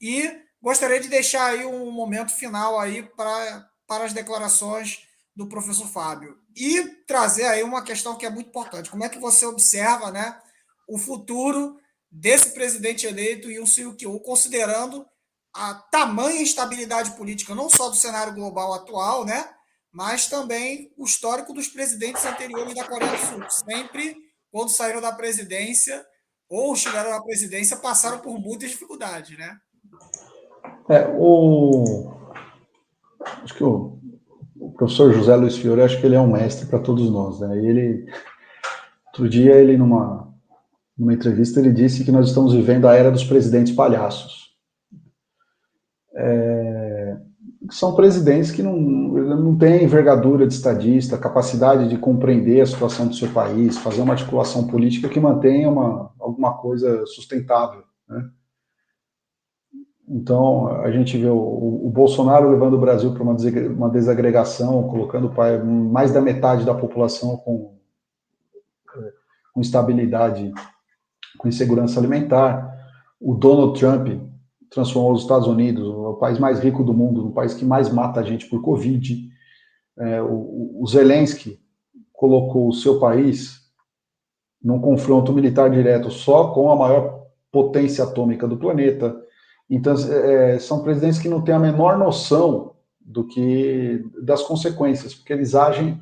E gostaria de deixar aí um momento final aí para as declarações do professor Fábio. E trazer aí uma questão que é muito importante. Como é que você observa, né, o futuro desse presidente eleito Yoon Suk-yeol, considerando a tamanha instabilidade política, não só do cenário global atual, né, mas também o histórico dos presidentes anteriores da Coreia do Sul. Sempre, quando saíram da presidência ou chegaram à presidência, passaram por muitas dificuldades, né? Acho que o professor José Luiz Fiore, acho que ele é um mestre para todos nós, né? E outro dia, numa entrevista, ele disse que nós estamos vivendo a era dos presidentes palhaços. São presidentes que não têm envergadura de estadista, capacidade de compreender a situação do seu país, fazer uma articulação política que mantenha alguma coisa sustentável, né? Então, a gente vê o Bolsonaro levando o Brasil para uma desagregação, colocando mais da metade da população com instabilidade, com insegurança alimentar. O Donald Trump transformou os Estados Unidos, o país mais rico do mundo, no país que mais mata a gente por Covid. O Zelensky colocou o seu país num confronto militar direto só com a maior potência atômica do planeta. Então, são presidentes que não têm a menor noção das consequências, porque eles agem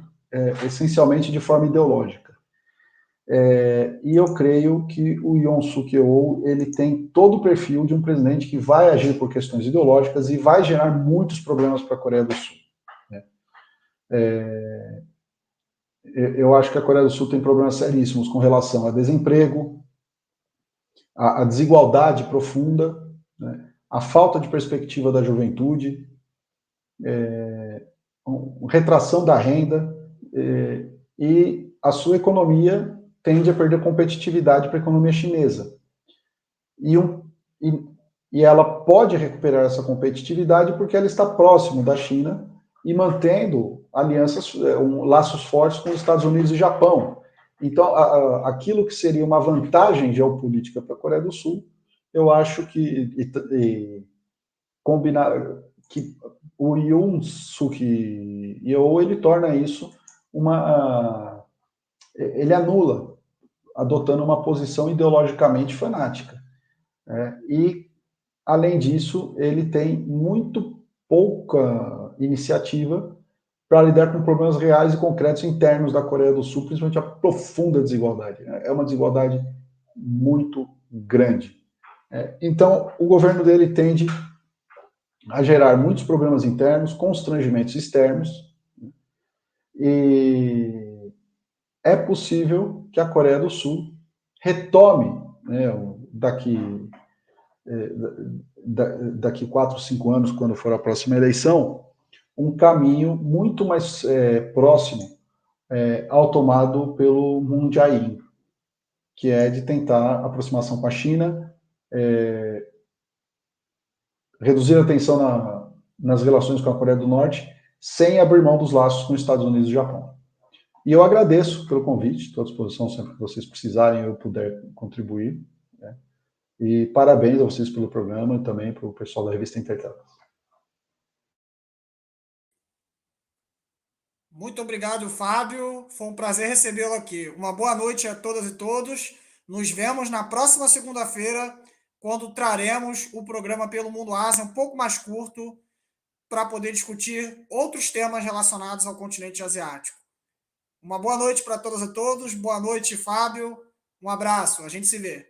essencialmente de forma ideológica. E eu creio que o Yoon Suk-yeol, ele tem todo o perfil de um presidente que vai agir por questões ideológicas e vai gerar muitos problemas para a Coreia do Sul, né? Eu acho que a Coreia do Sul tem problemas seríssimos com relação a desemprego, a desigualdade profunda, né? A falta de perspectiva da juventude, retração da renda, e a sua economia tende a perder competitividade para a economia chinesa. E ela pode recuperar essa competitividade porque ela está próximo da China e mantendo alianças, laços fortes com os Estados Unidos e Japão. Então, aquilo que seria uma vantagem geopolítica para a Coreia do Sul, eu acho que combinar que o Yoon Suk-yeol, ele torna isso ele anula, adotando uma posição ideologicamente fanática. E, além disso, ele tem muito pouca iniciativa para lidar com problemas reais e concretos internos da Coreia do Sul, principalmente a profunda desigualdade. É uma desigualdade muito grande. Então, o governo dele tende a gerar muitos problemas internos, constrangimentos externos, e é possível que a Coreia do Sul retome, né, daqui 4, 5 anos, quando for a próxima eleição, um caminho muito mais próximo ao tomado pelo Moon Jae-in, que é de tentar aproximação com a China, reduzir a tensão nas relações com a Coreia do Norte, sem abrir mão dos laços com os Estados Unidos e Japão. E eu agradeço pelo convite, estou à disposição sempre que vocês precisarem, eu puder contribuir. Né? E parabéns a vocês pelo programa e também para o pessoal da revista Intertelas. Muito obrigado, Fábio. Foi um prazer recebê-lo aqui. Uma boa noite a todas e todos. Nos vemos na próxima segunda-feira, quando traremos o programa Pelo Mundo Ásia, um pouco mais curto, para poder discutir outros temas relacionados ao continente asiático. Uma boa noite para todas e todos. Boa noite, Fábio. Um abraço. A gente se vê.